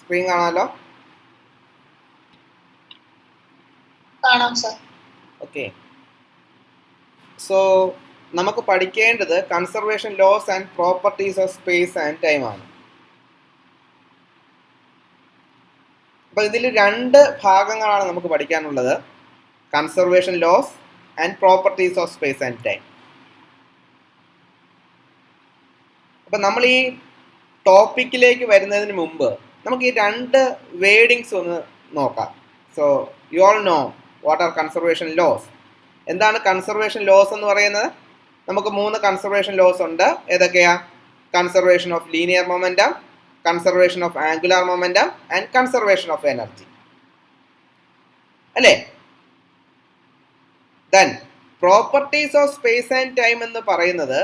Screen കാണാമല്ലോ? കാണാം sir. Okay. So നമുക്ക് പഠിക്കേണ്ടത് conservation loss and properties of space and time ആണ്. അപ്പോൾ ഇതിൽ രണ്ട് ഭാഗങ്ങളാണ് നമുക്ക് പഠിക്കാനുള്ളത്: conservation loss and properties of space and time. അപ്പം നമ്മൾ ഈ ടോപ്പിക്കിലേക്ക് വരുന്നതിന് മുമ്പ് നമുക്ക് ഈ രണ്ട് വേർഡിങ്സ് ഒന്ന് നോക്കാം. So you all know what are conservation laws. എന്താണ് കൺസർവേഷൻ ലോസ് എന്ന് പറയുന്നത്? നമുക്ക് 3 കൺസർവേഷൻ ലോസ് ഉണ്ട്. ഏതൊക്കെയാ? Conservation of linear momentum, conservation of angular momentum and conservation of energy. അല്ലേ? Then properties of space and time എന്ന് പറയുന്നത്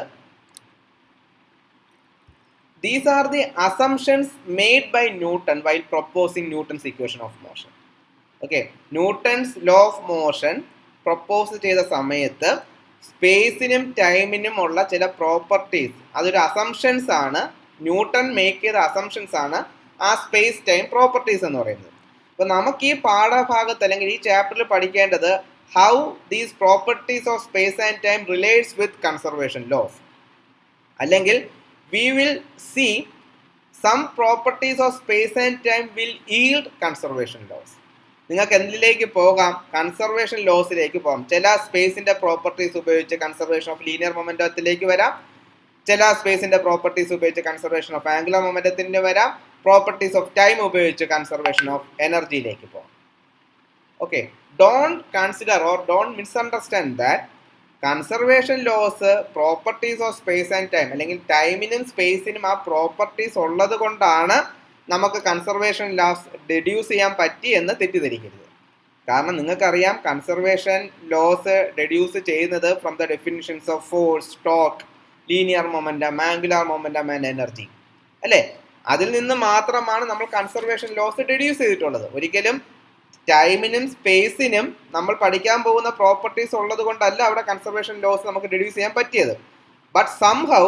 these are the assumptions made by Newton while proposing Newton's equation of motion. Okay, Newton's law of motion propose ചെയ്ത സമയത്ത് സ്പേസിനും ടൈമിനും ഉള്ള ചില properties, അതൊരു assumptions ആണ്, newton make ചെയ്ത അസംഷൻസ് ആണ് ആ സ്പേസ് ടൈം പ്രോപ്പർട്ടീസ് എന്ന് പറയുന്നത്. അപ്പോൾ നമുക്ക് ഈ പാഠഭാഗത്ത് അല്ലെങ്കിൽ ഈ ചാപ്റ്ററിൽ പഠിക്കേണ്ടത് how these properties of space and time relates with conservation loss, അല്ലെങ്കിൽ we will see some properties of space and time will yield conservation laws. നിങ്ങൾക്ക് എന്തിലേക്ക് പോകാം? കൺസർവേഷൻ ലോസിലേക്ക് പോകാം. ചില സ്പേസിന്റെ പ്രോപ്പർട്ടീസ് ഉപയോഗിച്ച് കൺസർവേഷൻ ഓഫ് ലീനിയർ മൊമെന്റത്തിലേക്ക് വരാം, ചില സ്പേസിന്റെ പ്രോപ്പർട്ടീസ് ഉപയോഗിച്ച് കൺസർവേഷൻ ഓഫ് ആംഗുലർ മൊമെന്റത്തിന് വരാം, പ്രോപ്പർട്ടീസ് ഓഫ് ടൈം ഉപയോഗിച്ച് കൺസർവേഷൻ ഓഫ് എനർജിയിലേക്ക് പോകാം. Okay, don't consider or don't misunderstand that conservation loss properties of space and time, അല്ലെങ്കിൽ ടൈമിനും സ്പേസിനും ആ പ്രോപ്പർട്ടീസ് ഉള്ളത് കൊണ്ടാണ് നമുക്ക് കൺസർവേഷൻ ലോസ് ഡെഡ്യൂസ് ചെയ്യാൻ പറ്റി എന്ന് തെറ്റിദ്ധരിക്കരുത്. കാരണം നിങ്ങൾക്കറിയാം കൺസർവേഷൻ ലോസ് ഡെഡ്യൂസ് ചെയ്യുന്നത് from the definitions of force, torque, linear momentum, angular momentum and energy. അല്ലേ? അതിൽ നിന്ന് മാത്രമാണ് നമ്മൾ കൺസർവേഷൻ ലോസ് ഡെഡ്യൂസ് ചെയ്തിട്ടുള്ളത്. ഒരിക്കലും ടൈമിനും സ്പേസിനും നമ്മൾ പഠിക്കാൻ പോകുന്ന പ്രോപ്പർട്ടീസ് ഉള്ളത് കൊണ്ടല്ല അവിടെ കൺസർവേഷൻ ലോസ് നമുക്ക് ഡെഡ്യൂസ് ചെയ്യാൻ പറ്റിയത്. ബട്ട് സംഹൗ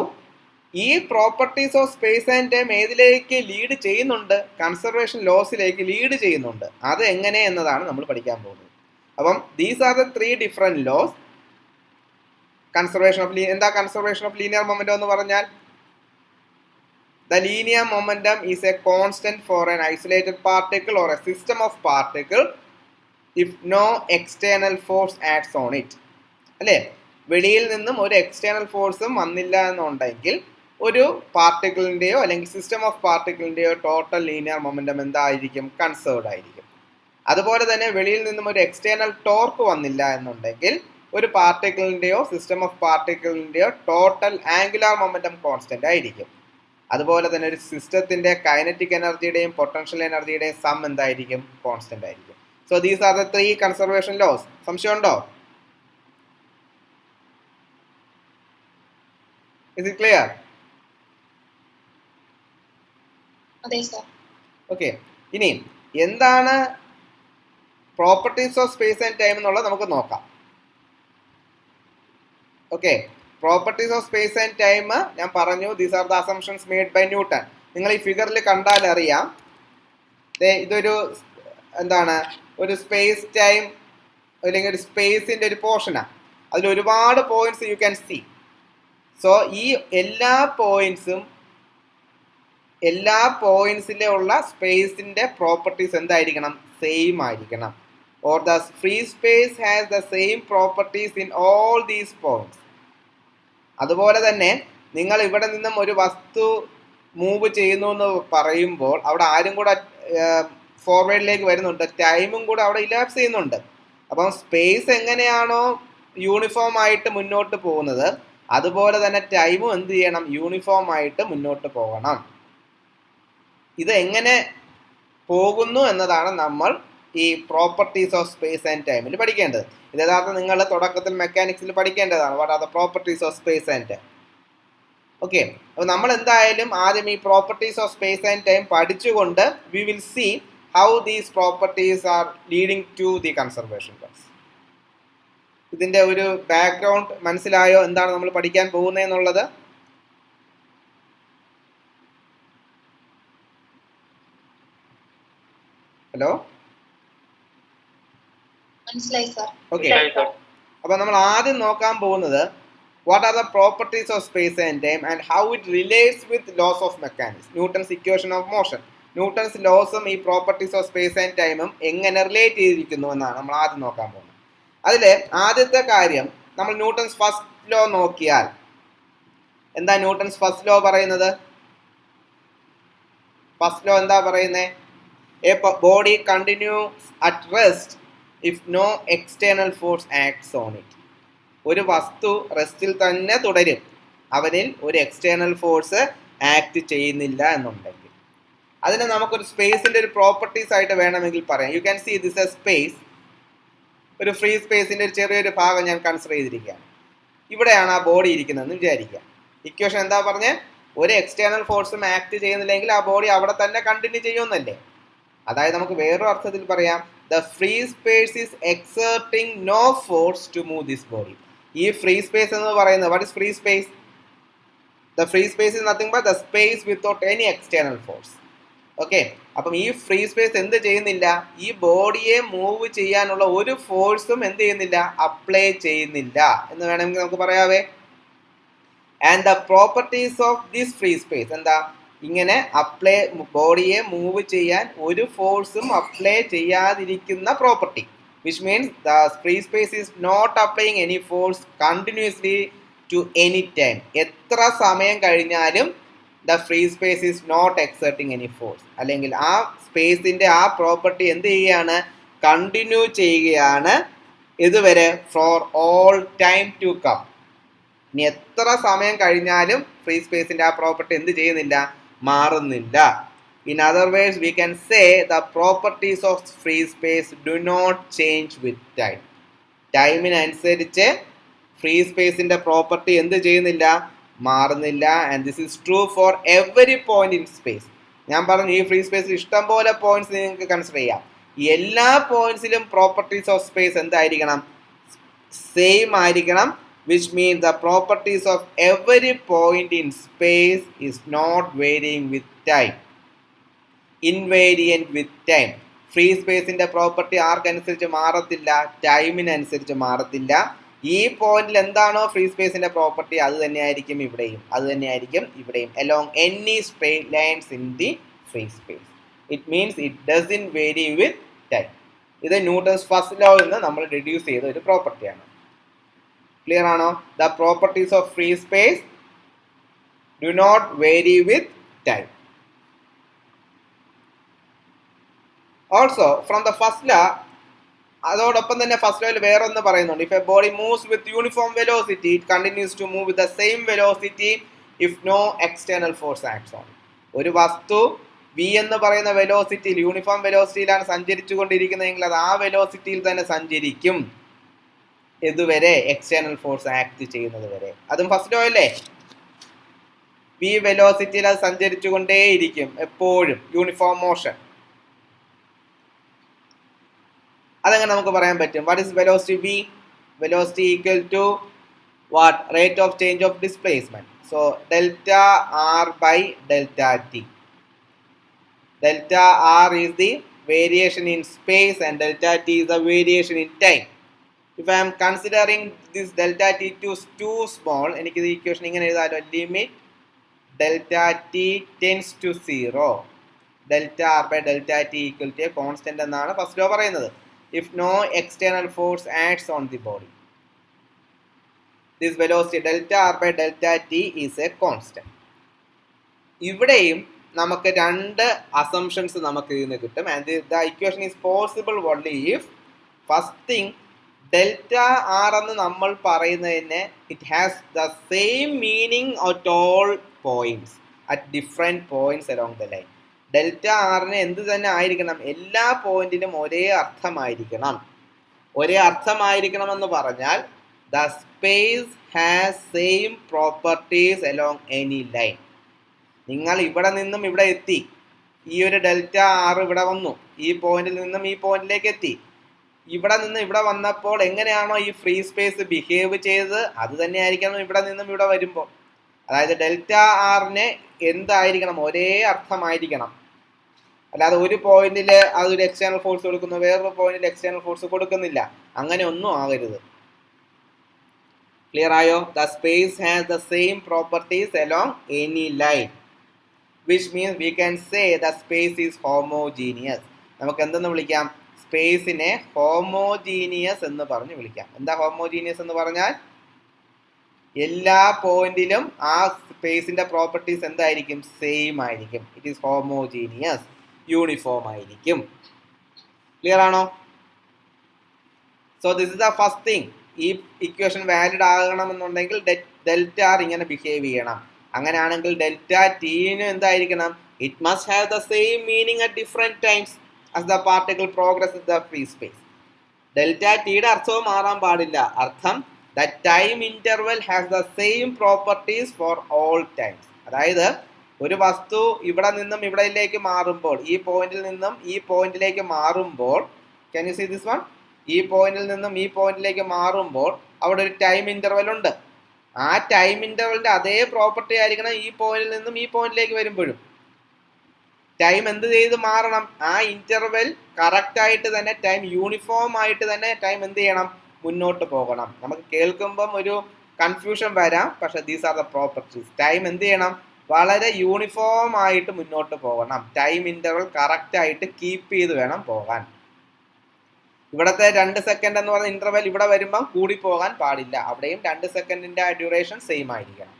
ഈ properties of space and time ഏതിലേക്ക് ലീഡ് ചെയ്യുന്നുണ്ട്? കൺസർവേഷൻ ലോസിലേക്ക് ലീഡ് ചെയ്യുന്നുണ്ട്. അത് എങ്ങനെ എന്നതാണ് നമ്മൾ പഠിക്കാൻ പോകുന്നത്. അപ്പം these are the 3 different laws. Conservation of എന്താ കൺസർവേഷൻ ഓഫ് ലീനിയർ മൊമെന്റം എന്ന് പറഞ്ഞാൽ? The linear momentum is a constant for an isolated particle or a system of particles if no external force acts on it. അല്ലേ? വെളിയിൽ നിന്നും ഒരു external ഫോഴ്സും വന്നില്ല എന്നുണ്ടെങ്കിൽ ഒരു പാർട്ടിക്കിളിൻ്റെയോ അല്ലെങ്കിൽ സിസ്റ്റം ഓഫ് പാർട്ടിക്കിളിൻ്റെയോ ടോട്ടൽ ലീനിയർ മൊമെന്റം എന്തായിരിക്കും? കൺസേർവ്ഡ് ആയിരിക്കും. അതുപോലെ തന്നെ വെളിയിൽ നിന്നും ഒരു എക്സ്റ്റേണൽ ടോർക്ക് വന്നില്ല എന്നുണ്ടെങ്കിൽ ഒരു പാർട്ടിക്കിളിൻ്റെയോ സിസ്റ്റം ഓഫ് പാർട്ടിക്കിളിൻ്റെയോ ടോട്ടൽ ആംഗുലാർ മൊമെന്റം കോൺസ്റ്റന്റ് ആയിരിക്കും. അതുപോലെ തന്നെ ഒരു സിസ്റ്റത്തിന്റെ കൈനറ്റിക് എനർജിയുടെയും പൊട്ടൻഷ്യൽ എനർജിയുടെയും സം എന്തായിരിക്കും? കോൺസ്റ്റന്റ് ആയിരിക്കും. So these are the 3 conservation laws. സംശയമുണ്ടോ? Is it clear? അതെ സർ. ഓക്കെ, ഇനി എന്താണ് properties of space and time എന്നുള്ളത് നമുക്ക് നോക്കാം. Okay, properties of space and time ഞാൻ പറഞ്ഞു, these are the assumptions made by Newton. നിങ്ങൾ ഈ ഫിഗറിൽ കണ്ടാൽ അറിയാം, ഇതൊരു എന്താണ്, ഒരു സ്പേസ് ടൈം അല്ലെങ്കിൽ ഒരു സ്പേസിന്റെ ഒരു പോർഷനാണ്. അതിൽ ഒരുപാട് points you can see. So ഈ എല്ലാ പോയിന്റ്സിലെ ഉള്ള സ്പേസിന്റെ പ്രോപ്പർട്ടീസ് എന്തായിരിക്കണം? സെയിം ആയിരിക്കണം. Or the free space has the same properties in all these points. അതുപോലെ തന്നെ നിങ്ങൾ ഇവിടെ നിന്നും ഒരു വസ്തു മൂവ് ചെയ്യുന്നു എന്ന് പറയുമ്പോൾ അവിടെ ആരും കൂടെ ഫോർവേഡിലേക്ക് വരുന്നുണ്ട്, ടൈമും കൂടെ അവിടെ ഇലാപ്സ് ചെയ്യുന്നുണ്ട്. അപ്പം സ്പേസ് എങ്ങനെയാണോ യൂണിഫോം ആയിട്ട് മുന്നോട്ട് പോകുന്നത്, അതുപോലെ തന്നെ ടൈമും എന്ത് ചെയ്യണം? യൂണിഫോം ആയിട്ട് മുന്നോട്ട് പോകണം. ഇത് എങ്ങനെ പോകുന്നു എന്നതാണ് നമ്മൾ ഈ പ്രോപ്പർട്ടീസ് ഓഫ് സ്പേസ് ആൻഡ് ടൈമിൽ പഠിക്കേണ്ടത്. ഇത് യഥാർത്ഥം നിങ്ങൾ തുടക്കത്തിൽ മെക്കാനിക്സിൽ പഠിക്കേണ്ടതാണ്. What are the properties of space and time. Okay, അപ്പോൾ നമ്മൾ എന്തായാലും ആദ്യം ഈ properties of space and time പഠിച്ചുകൊണ്ട് we will see how these properties are leading to the conservation laws. ഇതിന്റെ ഒരു ബാക്ക്ഗ്രൗണ്ട് മനസ്സിലായോ? എന്താണ് നമ്മൾ പഠിക്കാൻ പോകുന്നതെന്നുള്ളത്? ഹലോ, മനസ്സിലായി സാർ. ഓക്കെ. അപ്പൊ നമ്മൾ ആദ്യം നോക്കാൻ പോകുന്നത് what are the properties of space and time and how it relates with laws of mechanics, Newton's equation of motion. Newton's ലോസും ഈ പ്രോപ്പർട്ടീസ് ഓഫ് സ്പേസ് ആൻഡ് ടൈമും എങ്ങനെ റിലേറ്റ് ചെയ്തിരിക്കുന്നു എന്നാണ് നമ്മൾ ആദ്യം നോക്കാൻ പോകുന്നത്. അതിൽ ആദ്യത്തെ കാര്യം, നമ്മൾ ന്യൂട്ടൺസ് ഫസ്റ്റ് ലോ നോക്കിയാൽ എന്താ ന്യൂട്ടൺസ് ഫസ്റ്റ് ലോ പറയുന്നത്? ഫസ്റ്റ് ലോ എന്താ പറയുന്നത്? A body continues at rest if no external force acts on it. ഒരു വസ്തു റെസ്റ്റിൽ തന്നെ തുടരും അവനിൽ ഒരു എക്സ്റ്റേണൽ ഫോഴ്സ് ആക്ട് ചെയ്യുന്നില്ല എന്നുണ്ടെങ്കിൽ. അതിനെ നമുക്കൊരു സ്പേസിന്റെ ഒരു പ്രോപ്പർട്ടീസ് ആയിട്ട് വേണമെങ്കിൽ പറയാം. You can see this a space. ഒരു ഫ്രീ സ്പേസിന്റെ ഒരു ചെറിയൊരു ഭാഗം ഞാൻ കൺസിഡർ ചെയ്തിരിക്കുകയാണ്. ഇവിടെയാണ് ആ ബോഡി ഇരിക്കുന്നതെന്ന് വിചാരിക്കുക. ഇക്വേഷൻ എന്താ പറഞ്ഞേ? ഒരു എക്സ്റ്റേണൽ ഫോഴ്സും ആക്ട് ചെയ്യുന്നില്ലെങ്കിൽ ആ ബോഡി അവിടെ തന്നെ കണ്ടിന്യൂ ചെയ്യുമെന്നല്ലേ. അതായത് നമുക്ക് വേറൊരു അർത്ഥത്തിൽ പറയാം, the free space is exerting no force to move this body. ഈ ഫ്രീ സ്പേസ് എന്ന് പറയുന്നത്, what is free space? The free space is nothing but the space without any external force. Okay. അപ്പം ഈ ഫ്രീ സ്പേസ് എന്ത് ചെയ്യുന്നില്ല? ഈ ബോഡിയെ move ചെയ്യാനുള്ള ഒരു ഫോഴ്സും എന്ത് ചെയ്യുന്നില്ല? അപ്ലൈ ചെയ്യുന്നില്ല എന്ന് വേണമെങ്കിൽ നമുക്ക് പറയാവേ. And the properties of this free space എന്താ? ഇങ്ങനെ അപ്ലൈ, ബോഡിയെ മൂവ് ചെയ്യാൻ ഒരു ഫോഴ്സും അപ്ലൈ ചെയ്യാതിരിക്കുന്ന property, which means the free space is not applying any force continuously to any time. എത്ര സമയം കഴിഞ്ഞാലും the free space is not exerting any force. അല്ലെങ്കിൽ ആ സ്പേസിന്റെ ആ പ്രോപ്പർട്ടി എന്ത് ചെയ്യുകയാണ്? കണ്ടിന്യൂ ചെയ്യുകയാണ്. ഇതുവരെ for all time to come. ഇനി എത്ര സമയം കഴിഞ്ഞാലും ഫ്രീ സ്പേസിന്റെ ആ പ്രോപ്പർട്ടി എന്ത് ചെയ്യുന്നില്ല? മാറുന്നില്ല. In other words, we can say the properties of free space do not change with time. ടൈമിനനുസരിച്ച് ഫ്രീ സ്പേസിന്റെ പ്രോപ്പർട്ടി എന്ത് ചെയ്യുന്നില്ല? മാറുന്നില്ല. And this is true for every point in space. ഞാൻ പറഞ്ഞു, ഈ ഫ്രീ സ്പേസിൽ ഇഷ്ടം പോലെ പോയിന്റ്സ് നിങ്ങൾക്ക് കൺസിഡർ ചെയ്യാം. ഈ എല്ലാ പോയിന്റ്സിലും പ്രോപ്പർട്ടീസ് ഓഫ് സ്പേസ് എന്തായിരിക്കണം? സെയിം ആയിരിക്കണം. Which means the properties of every point in space is not varying with time. Invariant with time. Free സ്പേസിന്റെ പ്രോപ്പർട്ടി ആർക്കനുസരിച്ച് മാറത്തില്ല? ടൈമിനനുസരിച്ച് മാറത്തില്ല. ഈ പോയിന്റിൽ എന്താണോ ഫ്രീ സ്പേസിന്റെ പ്രോപ്പർട്ടി അത് തന്നെയായിരിക്കും ഇവിടെയും, അത് തന്നെയായിരിക്കും ഇവിടെയും, along any straight lines in the free space. It means it doesn't vary with time. ഇത് ന്യൂട്ടൺസ് ഫസ്റ്റ് ലോ എന്ന് നമ്മൾ റെഡ്യൂസ് ചെയ്ത ഒരു പ്രോപ്പർട്ടിയാണ്. ക്ലിയർ ആണോ? The properties of free space do not vary with time. Also from the first law, അതോടൊപ്പം തന്നെ first ലോയിൽ വേറെ ഒന്ന് പറയുന്നുണ്ട്. If a body moves with uniform velocity it continues to move with the same velocity if no external force acts on. ഒരു വസ്തു V എന്ന് പറയുന്ന വെലോസിറ്റിയിൽ, യൂണിഫോം വെലോസിറ്റിയിലാണ് സഞ്ചരിച്ചു കൊണ്ടിരിക്കുന്നതെങ്കിൽ അത് ആ വെലോസിറ്റിയിൽ തന്നെ സഞ്ചരിക്കും ഇതുവരെ എക്സ്റ്റേണൽ ഫോഴ്സ് ആക്ട് ചെയ്യുന്നത് വരെ. അതും ഫസ്റ്റ് ലോ അല്ലേ? വി വെലോസിറ്റിയിൽ അത് സഞ്ചരിച്ചു കൊണ്ടേയിരിക്കും എപ്പോഴും, യൂണിഫോം മോഷൻ. അതെങ്ങനെ നമുക്ക് പറയാൻ പറ്റും? What is velocity V? Velocity equal to what? Rate of change of displacement. So delta R by delta T. Delta R is the variation in space and delta T is the variation in time. If I am considering this delta t too small, എനിക്ക് ഈ equation ഇങ്ങനെ എഴുതാമല്ലോ. Limit delta T tends to 0, delta R by delta T equal to a constant എന്നാണ് first law പറയുന്നത്. If no external force acts on the body, this velocity delta R by delta T is a constant. ഇവിടെയും നമുക്ക് രണ്ട് assumptions നമുക്ക് ഇതിന് കിട്ടും. And the equation is possible only if first thing, delta R എന്ന് നമ്മൾ പറയുന്നതിന് it has the same meaning at all points at different points along the line. Delta ആറിന് എന്ത് തന്നെ ആയിരിക്കണം? എല്ലാ പോയിന്റിലും ഒരേ അർത്ഥമായിരിക്കണം. ഒരേ അർത്ഥമായിരിക്കണം എന്ന് പറഞ്ഞാൽ the space has same properties along any line. നിങ്ങൾ ഇവിടെ നിന്നും ഇവിടെ എത്തി, ഈ ഒരു ഡെൽറ്റ ആർ ഇവിടെ വന്നു, ഈ പോയിന്റിൽ നിന്നും ഈ പോയിന്റിലേക്ക് എത്തി. ഇവിടെ നിന്ന് ഇവിടെ വന്നപ്പോൾ എങ്ങനെയാണോ ഈ ഫ്രീ സ്പേസ് ബിഹേവ് ചെയ്തത് അത് തന്നെ ആയിരിക്കണം ഇവിടെ നിന്നും ഇവിടെ വരുമ്പോൾ. അതായത് ഡെൽറ്റ ആറിന് എന്തായിരിക്കണം? ഒരേ അർത്ഥമായിരിക്കണം. അല്ലാതെ ഒരു പോയിന്റിൽ അതൊരു എക്സ്റ്റേണൽ ഫോഴ്സ് കൊടുക്കുന്നു, വേറൊരു പോയിന്റിൽ എക്സ്റ്റേണൽ ഫോഴ്സ് കൊടുക്കുന്നില്ല. അങ്ങനെ ഒന്നും ആകരുത്. ക്ലിയർ ആയോ? The space has the same properties along any line, which means we can say the space is homogeneous. നമുക്ക് എന്തെന്ന് വിളിക്കാം? സ്പേസിനെ ഹോമോജീനിയസ് എന്ന് പറഞ്ഞ് വിളിക്കാം. എന്താ ഹോമോജീനിയസ് എന്ന് പറഞ്ഞാൽ? എല്ലാ പോയിന്റിലും ആ സ്പേസിന്റെ പ്രോപ്പർട്ടീസ് എന്തായിരിക്കും? സെയിം ആയിരിക്കും. ഇറ്റ് ഈസ് ഹോമോജീനിയസ്, യൂണിഫോം ആയിരിക്കും. ക്ലിയർ ആണോ? So this is the first thing. ഈ ഇക്വേഷൻ വാലിഡ് ആകണമെന്നുണ്ടെങ്കിൽ ഡെൽറ്റ ആർ ഇങ്ങനെ ബിഹേവ് ചെയ്യണം. അങ്ങനെയാണെങ്കിൽ ഡെൽറ്റ ടിന് എന്തായിരിക്കണം? It must have the same meaning at different times as the particle progress in the free space. Delta ടിയുടെ അർത്ഥവും മാറാൻ പാടില്ല. അർത്ഥം the time interval has the same properties four all times. അതായത് ഒരു വസ്തു ഇവിടെ നിന്നും ഇവിടേക്ക് മാറുമ്പോൾ, ഈ പോയിന്റിൽ നിന്നും ഈ പോയിന്റിലേക്ക് മാറുമ്പോൾ, can you see this one? ഈ പോയിന്റിൽ നിന്നും ഈ പോയിന്റിലേക്ക് മാറുമ്പോൾ അവിടെ ഒരു ടൈം ഇന്റർവെൽ ഉണ്ട്. ആ ടൈം ഇന്റർവെലിന്റെ അതേ പ്രോപ്പർട്ടി ആയിരിക്കണം ഈ പോയിന്റിൽ നിന്നും ഈ പോയിന്റിലേക്ക് വരുമ്പോഴും. ടൈം എന്ത് ചെയ്ത് മാറണം? ആ ഇന്റർവെൽ കറക്റ്റ് ആയിട്ട് തന്നെ, ടൈം യൂണിഫോം ആയിട്ട് തന്നെ ടൈം എന്ത് ചെയ്യണം? മുന്നോട്ട് പോകണം. നമുക്ക് കേൾക്കുമ്പം ഒരു കൺഫ്യൂഷൻ വരാം, പക്ഷെ these are the properties. Time എന്ത് ചെയ്യണം? വളരെ യൂണിഫോം ആയിട്ട് മുന്നോട്ട് പോകണം. ടൈം ഇന്റർവെൽ കറക്റ്റ് ആയിട്ട് കീപ്പ് ചെയ്ത് വേണം പോകാൻ. ഇവിടത്തെ 2 സെക്കൻഡ് എന്ന് പറയുന്ന ഇന്റർവെൽ ഇവിടെ വരുമ്പം കൂടി പോകാൻ പാടില്ല. അവിടെയും 2 സെക്കൻഡിന്റെ ഡ്യൂറേഷൻ സെയിം ആയിരിക്കണം.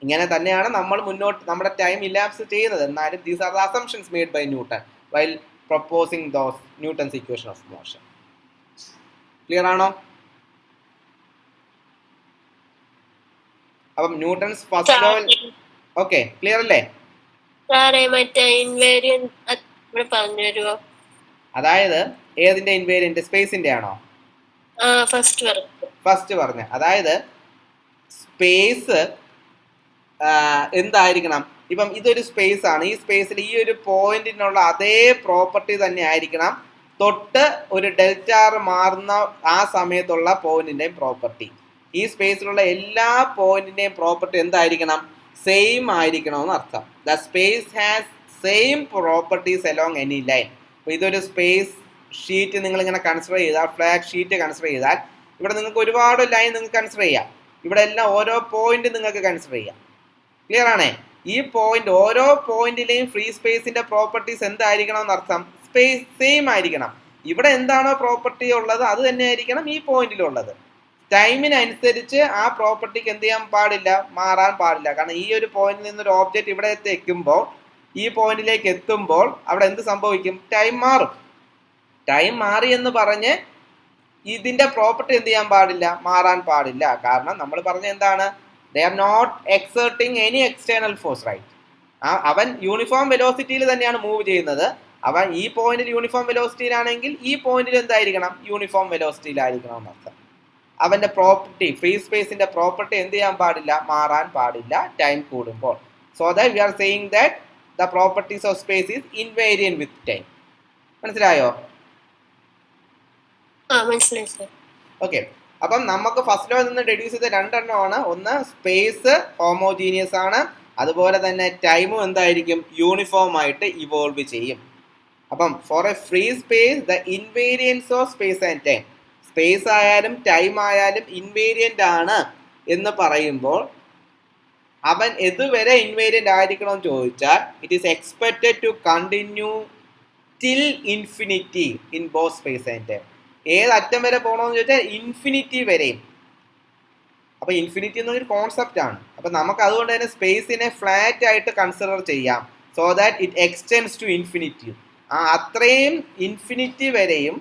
ഇങ്ങനെ തന്നെയാണ് നമ്മൾ മുന്നോട്ട് നമ്മുടെ ടൈം ഇലാപ്സ് ചെയ്യുന്നത്. എന്നാലും these are the assumptions made by Newton while proposing those Newton's equation of motion. Clear ആണോ? അപ്പം Newton's first law. Okay, clear അല്ലേ? അതായത് ഏതിന്റെ ഇൻവേരിയന്റ്? സ്പേസിന്റെ ആണോ? ഫസ്റ്റ് പറഞ്ഞ. അതായത് സ്പേസ് എന്തായിരിക്കണം? ഇപ്പം ഇതൊരു സ്പേസ് ആണ്. ഈ സ്പേസിൽ ഈ ഒരു പോയിന്റിനുള്ള അതേ പ്രോപ്പർട്ടി തന്നെ ആയിരിക്കണം തൊട്ട് ഒരു ഡെൽറ്റ ആർ മാറുന്ന ആ സമയത്തുള്ള പോയിന്റിന്റെയും പ്രോപ്പർട്ടി. ഈ സ്പേസിലുള്ള എല്ലാ പോയിന്റിന്റെയും പ്രോപ്പർട്ടി എന്തായിരിക്കണം? സെയിം ആയിരിക്കണം എന്ന് അർത്ഥം. The space has same properties along any line. അപ്പോൾ ഇതൊരു സ്പേസ് ഷീറ്റ് നിങ്ങൾ ഇങ്ങനെ കൺസിഡർ ചെയ്താൽ, ഫ്ലാറ്റ് ഷീറ്റ് കൺസിഡർ ചെയ്താൽ, ഇവിടെ നിങ്ങൾക്ക് ഒരുപാട് ലൈൻ നിങ്ങൾക്ക് കൺസിഡർ ചെയ്യാം. ഇവിടെ എല്ലാം ഓരോ പോയിന്റ് നിങ്ങൾക്ക് കൺസിഡർ ചെയ്യാം. ക്ലിയർ ആണേ? ഈ പോയിന്റ്, ഓരോ പോയിന്റിലെയും ഫ്രീ സ്പേസിന്റെ പ്രോപ്പർട്ടീസ് എന്തായിരിക്കണം എന്നർത്ഥം? സ്പേസ് സെയിം ആയിരിക്കണം. ഇവിടെ എന്താണോ പ്രോപ്പർട്ടി ഉള്ളത് അത് തന്നെ ആയിരിക്കണം ഈ പോയിന്റിലുള്ളത്. ടൈമിനനുസരിച്ച് ആ പ്രോപ്പർട്ടിക്ക് എന്ത് ചെയ്യാൻ പാടില്ല? മാറാൻ പാടില്ല. കാരണം ഈ ഒരു പോയിന്റിൽ നിന്നൊരു ഓബ്ജക്റ്റ് ഇവിടെ എത്തുമ്പോൾ, ഈ പോയിന്റിലേക്ക് എത്തുമ്പോൾ അവിടെ എന്ത് സംഭവിക്കും? ടൈം മാറും. ടൈം മാറി എന്ന് പറഞ്ഞ് ഇതിന്റെ പ്രോപ്പർട്ടി എന്ത് ചെയ്യാൻ പാടില്ല? മാറാൻ പാടില്ല. കാരണം നമ്മൾ പറഞ്ഞ എന്താണ്? they are not exerting any external force, right? അവൻ യൂണിഫോം വെലോസിറ്റിയിൽ തന്നെയാണ് മൂവ് ചെയ്യുന്നത്. അവൻ ഈ പോയിന്റിൽ യൂണിഫോം വെലോസിറ്റിയിലാണെങ്കിൽ ഈ പോയിന്റിൽ എന്തായിരിക്കണം? യൂണിഫോം വെലോസിറ്റിയിലായിരിക്കണം എന്നർത്ഥം. അവന്റെ പ്രോപ്പർട്ടി, ഫ്രീ സ്പേസിന്റെ പ്രോപ്പർട്ടി എന്ത് ചെയ്യാൻ പാടില്ല? മാറാൻ പാടില്ല ടൈം കൂടുമ്പോൾ. So that we are saying that the properties of space is invariant with time. മനസ്സിലായോ? ഓക്കെ. അപ്പം നമുക്ക് ഫസ്റ്റ് ലോ നിന്ന് ഡെഡ്യൂസ് ചെയ്ത 2 എണ്ണമാണ്. ഒന്ന്, സ്പേസ് ഹോമോജീനിയസ് ആണ്. അതുപോലെ തന്നെ ടൈമും എന്തായിരിക്കും? യൂണിഫോം ആയിട്ട് ഇവോൾവ് ചെയ്യും. അപ്പം for a free space the invariance of space and time, space ആയാലും ടൈം ആയാലും ഇൻവേരിയന്റ് ആണ് എന്ന് പറയുമ്പോൾ അവൻ എതുവരെ ഇൻവേരിയന്റ് ആയിരിക്കണമെന്ന് ചോദിച്ചാൽ it is expected to continue till infinity in both space and time. ഏത് അറ്റം വരെ പോകണമെന്ന് ചോദിച്ചാൽ ഇൻഫിനിറ്റി വരെയും. അപ്പൊ ഇൻഫിനിറ്റി എന്നൊരു കോൺസെപ്റ്റ് ആണ്. അപ്പൊ നമുക്ക് അതുകൊണ്ട് തന്നെ സ്പേസിനെ ഫ്ലാറ്റ് ആയിട്ട് കൺസിഡർ ചെയ്യാം. So that it extends to infinity. അത്രയും ഇൻഫിനിറ്റി വരെയും,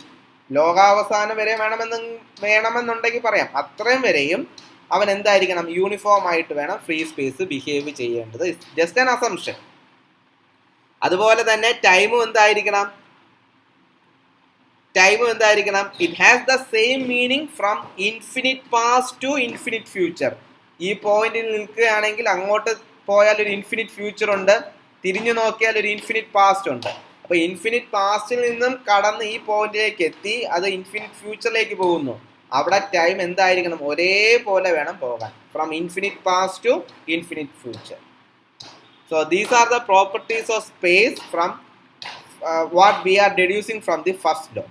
ലോകാവസാനം വരെ വേണമെന്നുണ്ടെങ്കിൽ പറയാം, അത്രയും വരെയും അവൻ എന്തായിരിക്കണം? യൂണിഫോം ആയിട്ട് വേണം ഫ്രീ സ്പേസ് ബിഹേവ് ചെയ്യേണ്ടത്. Just an assumption. അതുപോലെ തന്നെ ടൈമും എന്തായിരിക്കണം? It has the same meaning from infinite past to infinite future. ഈ പോയിന്റിൽ നിൽക്കുകയാണെങ്കിൽ അങ്ങോട്ട് പോയാൽ ഒരു ഇൻഫിനിറ്റ് ഫ്യൂച്ചർ ഉണ്ട്, തിരിഞ്ഞു നോക്കിയാൽ ഒരു ഇൻഫിനിറ്റ് പാസ്റ്റ് ഉണ്ട്. അപ്പൊ ഇൻഫിനിറ്റ് പാസ്റ്റിൽ നിന്നും കടന്ന് ഈ പോയിന്റിലേക്ക് എത്തി അത് ഇൻഫിനിറ്റ് ഫ്യൂച്ചറിലേക്ക് പോകുന്നു. അവിടെ ടൈം എന്തായിരിക്കണം? ഒരേപോലെ വേണം പോകാൻ. From infinite past to infinite future. So these are the properties of space from what we are deducing from the first law.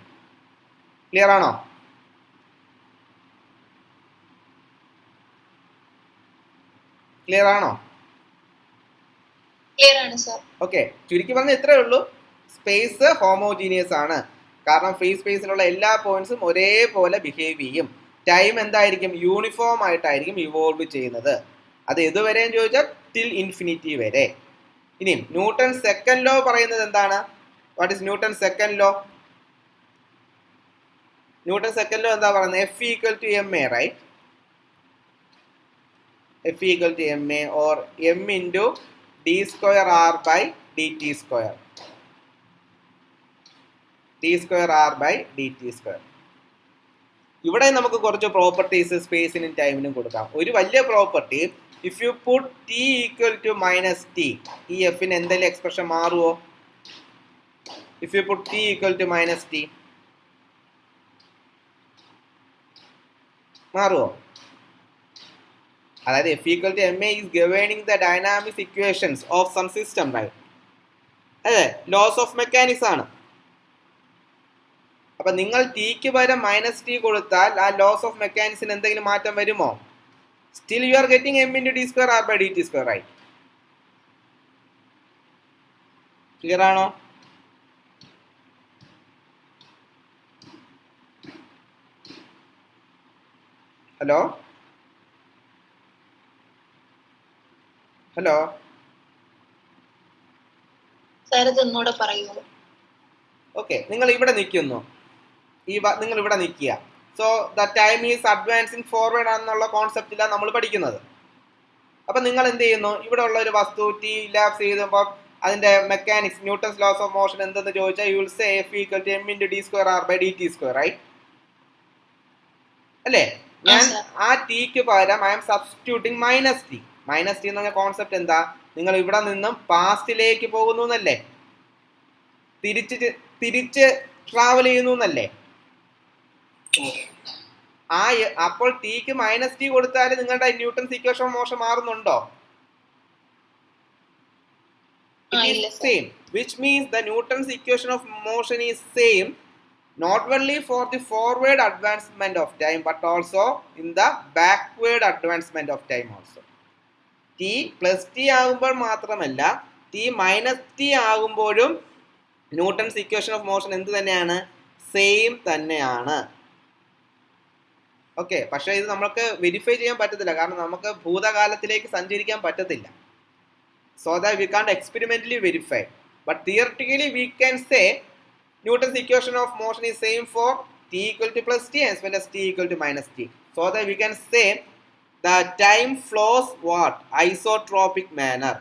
Clear ആണോ? ക്ലിയർ ആണോ? ക്ലിയർ ആണ് സർ. ഓക്കെ, ചുരുക്കി പറഞ്ഞാൽ ഇത്രയേ ഉള്ളൂ. സ്പേസ് ഹോമോജീനിയസ് ആണ്, കാരണം ഫ്രീ സ്പേസിലുള്ള എല്ലാ പോയിന്റ്സും ഒരേപോലെ ബിഹേവ് ചെയ്യും. ടൈം എന്തായിരിക്കും? യൂണിഫോം ആയിട്ടായിരിക്കും ഇവോൾവ് ചെയ്യുന്നത്. അത് ഏതുവരെയും ചോദിച്ചാൽ ടിൽ ഇൻഫിനിറ്റി വരെ. ഇനിയും ന്യൂട്ടൺ സെക്കൻഡ് ലോ പറയുന്നത് എന്താണ്? What is Newton second law? Newton second law എന്താ പറയുന്നത്? F equal to M A, right? F equal to ma or m into d square r by dt square. d square r by dt square. ഇവിടെ നമുക്ക് കുറച്ച് properties സ്പേസിനും ടൈമിനും കൊടുക്കാം. ഒരു വലിയ property, if you put t equal to minus T, ഈ എഫിന് എന്തെങ്കിലും expression മാറുമോ? If you put t equal to minus T, മാറുമോ? അതായത് F equal to M A is governing the dynamics equations of some system, right? അതെ, laws of mechanics ആണ്. അപ്പൊ നിങ്ങൾ ടിക്ക് പകരം മൈനസ് ടി കൊടുത്താൽ ആ ലോസ് ഓഫ് മെക്കാനിക്സിന് എന്തെങ്കിലും മാറ്റം വരുമോ? Still you are getting M into D square R by D T square, right? Clear ആണോ? ഹലോ ഹലോ സാർ ഇതൊന്നുകൂടെ പറയൂ. ഓക്കെ, നിങ്ങൾ ഇവിടെ നിൽക്കുന്നു, നിങ്ങൾ ഇവിടെ നിൽക്കുക. So the time is advancing forward എന്നുള്ള കോൺസെപ്റ്റിലാണ് നമ്മൾ പഠിക്കുന്നത്. അപ്പൊ നിങ്ങൾ എന്ത് ചെയ്യുന്നു? ഇവിടെ ഉള്ള ഒരു വസ്തു ടി ലാപ്സ് ചെയ്തപ്പോൾ അതിന്റെ mechanics, Newton's laws of motion എന്തെന്ന് ചോദിച്ചാൽ you will say F equal to M into D square R by D T square, right? അല്ലേ? ഞാൻ ആ ടിക്ക് പകരം I'm substituting minus T. Minus T എന്ന് പറഞ്ഞ കോൺസെപ്റ്റ് എന്താ? നിങ്ങൾ ഇവിടെ നിന്നും പാസ്റ്റിലേക്ക് പോകുന്നു എന്നല്ലേ, തിരിച്ച് ട്രാവൽ ചെയ്യുന്നു എന്നല്ലേ? അപ്പോൾ ടിക്ക് മൈനസ് ടി കൊടുത്താൽ നിങ്ങളുടെ ന്യൂട്ടൺസ് ഇക്വേഷൻ ഓഫ് മോഷൻ മാറുന്നുണ്ടോ? Same, which means the Newton's equation of motion is same not only for the forward advancement of time but also in the backward advancement of time also. T plus t ആകുമ്പോൾ മാത്രമല്ല, t minus t ആകുമ്പോഴും Newton's equation of motion എന്ത് തന്നെയാണ്? Same തന്നെയാണ്. Okay, പക്ഷേ ഇത് നമുക്ക് verify ചെയ്യാൻ പറ്റത്തില്ല, കാരണം നമുക്ക് ഭൂതകാലത്തിലേക്ക് സഞ്ചരിക്കാൻ പറ്റത്തില്ല. So that we can't experimentally verify. But theoretically we can say Newton's equation of motion is same for t equal to plus t as well as t equal to minus t. So that we can say the time flows what? Isotropic manner.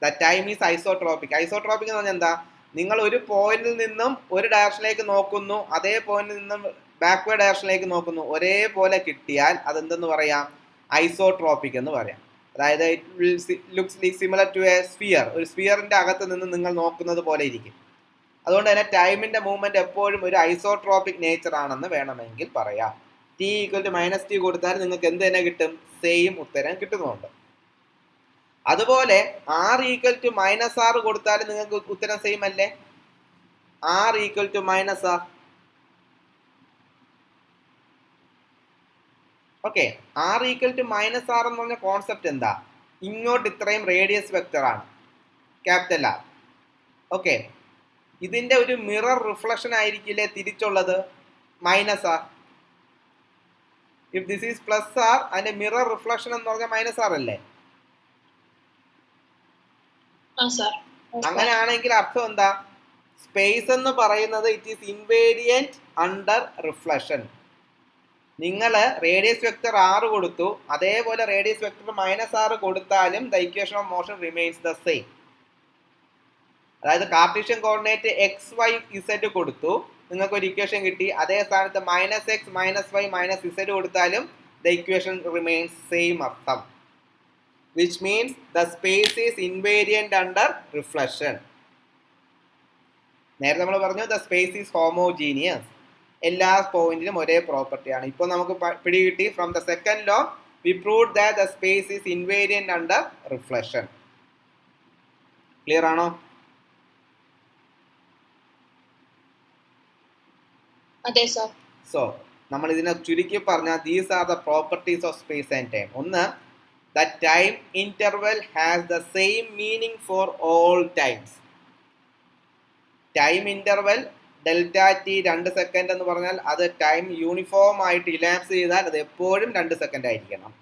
The time is isotropic. Isotropic എന്ന് പറഞ്ഞാൽ എന്താ? നിങ്ങൾ ഒരു പോയിന്റിൽ നിന്നും ഒരു ഡയറക്ഷനിലേക്ക് നോക്കുന്നു, അതേ പോയിന്റിൽ നിന്നും ബാക്ക്വേർഡ് ഡയറക്ഷനിലേക്ക് നോക്കുന്നു, ഒരേപോലെ കിട്ടിയാൽ അതെന്തെന്ന് പറയാം? ഐസോട്രോപിക് എന്ന് പറയാം. അതായത് it will looks similar to a sphere. ഒരു സ്ഫിയറിന്റെ അകത്ത് നിന്ന് നിങ്ങൾ നോക്കുന്നത് പോലെ ഇരിക്കും. അതുകൊണ്ട് തന്നെ ടൈമിന്റെ മൂവ്മെന്റ് എപ്പോഴും ഒരു ഐസോട്രോപിക് നേച്ചർ ആണെന്ന് വേണമെങ്കിൽ പറയാം. T equal to minus T കൊടുത്താൽ നിങ്ങൾക്ക് എന്ത് തന്നെ കിട്ടും? സെയിം ഉത്തരം കിട്ടുന്നുണ്ട്. അതുപോലെ R equal to minus R കൊടുത്താൽ നിങ്ങൾക്ക് ഉത്തരം സെയിം അല്ലേ? R equal to minus R. Okay, R equal to minus R എന്ന് പറഞ്ഞ കോൺസെപ്റ്റ് എന്താ? ഇങ്ങോട്ട് ഇത്രയും റേഡിയസ് വെക്ടർ ആണ്, ക്യാപിറ്റൽ ആർ. ഓക്കെ, ഇതിന്റെ ഒരു മിറർ റിഫ്ലക്ഷൻ ആയിരിക്കില്ലേ തിരിച്ചുള്ളത്? Minus R. If this is plus R, അതിന്റെ മിറർ റിഫ്ലക്ഷൻ എന്ന് പറഞ്ഞാൽ മൈനസ് ആർ അല്ലേ? അങ്ങനെയാണെങ്കിൽ അർത്ഥം എന്താ? സ്പേസ് എന്ന് പറയുന്നത് it is invariant under reflection. നിങ്ങൾ റേഡിയസ് വെക്ടർ ആറ് കൊടുത്തു, അതേപോലെ റേഡിയസ് വെക്ടർ മൈനസ് ആറ് കൊടുത്താലും the equation of motion remains the same. അതായത് Cartesian coordinate X Y Z കൊടുത്തു, നിങ്ങൾക്ക് ഒരു ഇക്വേഷൻ കിട്ടി. അതേ സ്ഥാനത്ത് minus X minus Y minus Z കൊടുത്താലും ദ ഇക്വേഷൻ റിമെയിൻസ് സെയിം അർത്ഥം. Which means the space is invariant under reflection. നേരത്തെ നമ്മൾ പറഞ്ഞു ദ സ്പേസ് ഈസ് ഹോമോജീനിയസ്. എല്ലാ പോയിന്റിലും ഒരേ പ്രോപ്പർട്ടിയാണ്. ഇപ്പോൾ നമുക്ക് പിടികിട്ടി from the second law we proved that the space is invariant under reflection. Clear ആണോ? അതെ സർ. സോ നമ്മൾ ഇതിനെ ചുരുക്കി പറഞ്ഞാൽ these are the properties of space and time. ഒന്ന്, the time interval has the same meaning for all times. Time interval delta T 2 second എന്ന് പറഞ്ഞാൽ അത് ടൈം യൂണിഫോം ആയിട്ട് ഇലാപ്സ് ചെയ്താൽ അത് എപ്പോഴും 2 സെക്കൻഡ് ആയിരിക്കണം.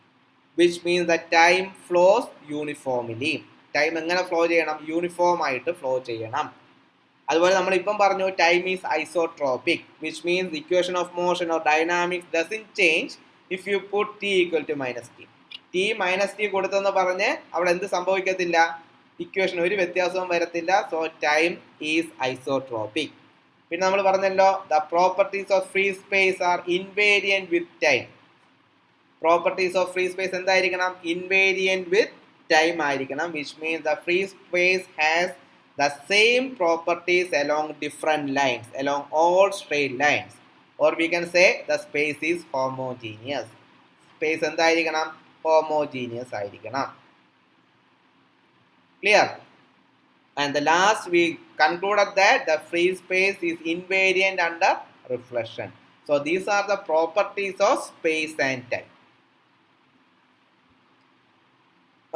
Which means the time flows uniformly. Time എങ്ങനെ ഫ്ലോ ചെയ്യണം? യൂണിഫോം ആയിട്ട് ഫ്ലോ ചെയ്യണം. അതുപോലെ നമ്മൾ ഇപ്പം പറഞ്ഞു time is isotropic, which means equation of motion or dynamics doesn't change if you put T equal to minus T. T minus T കൊടുത്തെന്ന് പറഞ്ഞ് അവിടെ എന്ത് സംഭവിക്കത്തില്ല? ഇക്വേഷൻ ഒരു വ്യത്യാസവും വരത്തില്ല. So time is isotropic. പിന്നെ നമ്മൾ പറഞ്ഞല്ലോ the properties of free space are invariant with time. Properties of free space എന്തായിരിക്കണം? ഇൻവേരിയന്റ് വിത്ത് ടൈം ആയിരിക്കണം. Which means the free space has the same properties along different lines, along all straight lines, or we can say the space is homogeneous. Space എന്തായിരിക്കണം? homogeneous ആയിരിക്കണം. Clear? And the last we concluded that the free space is invariant under reflection. So these are the properties of space and time.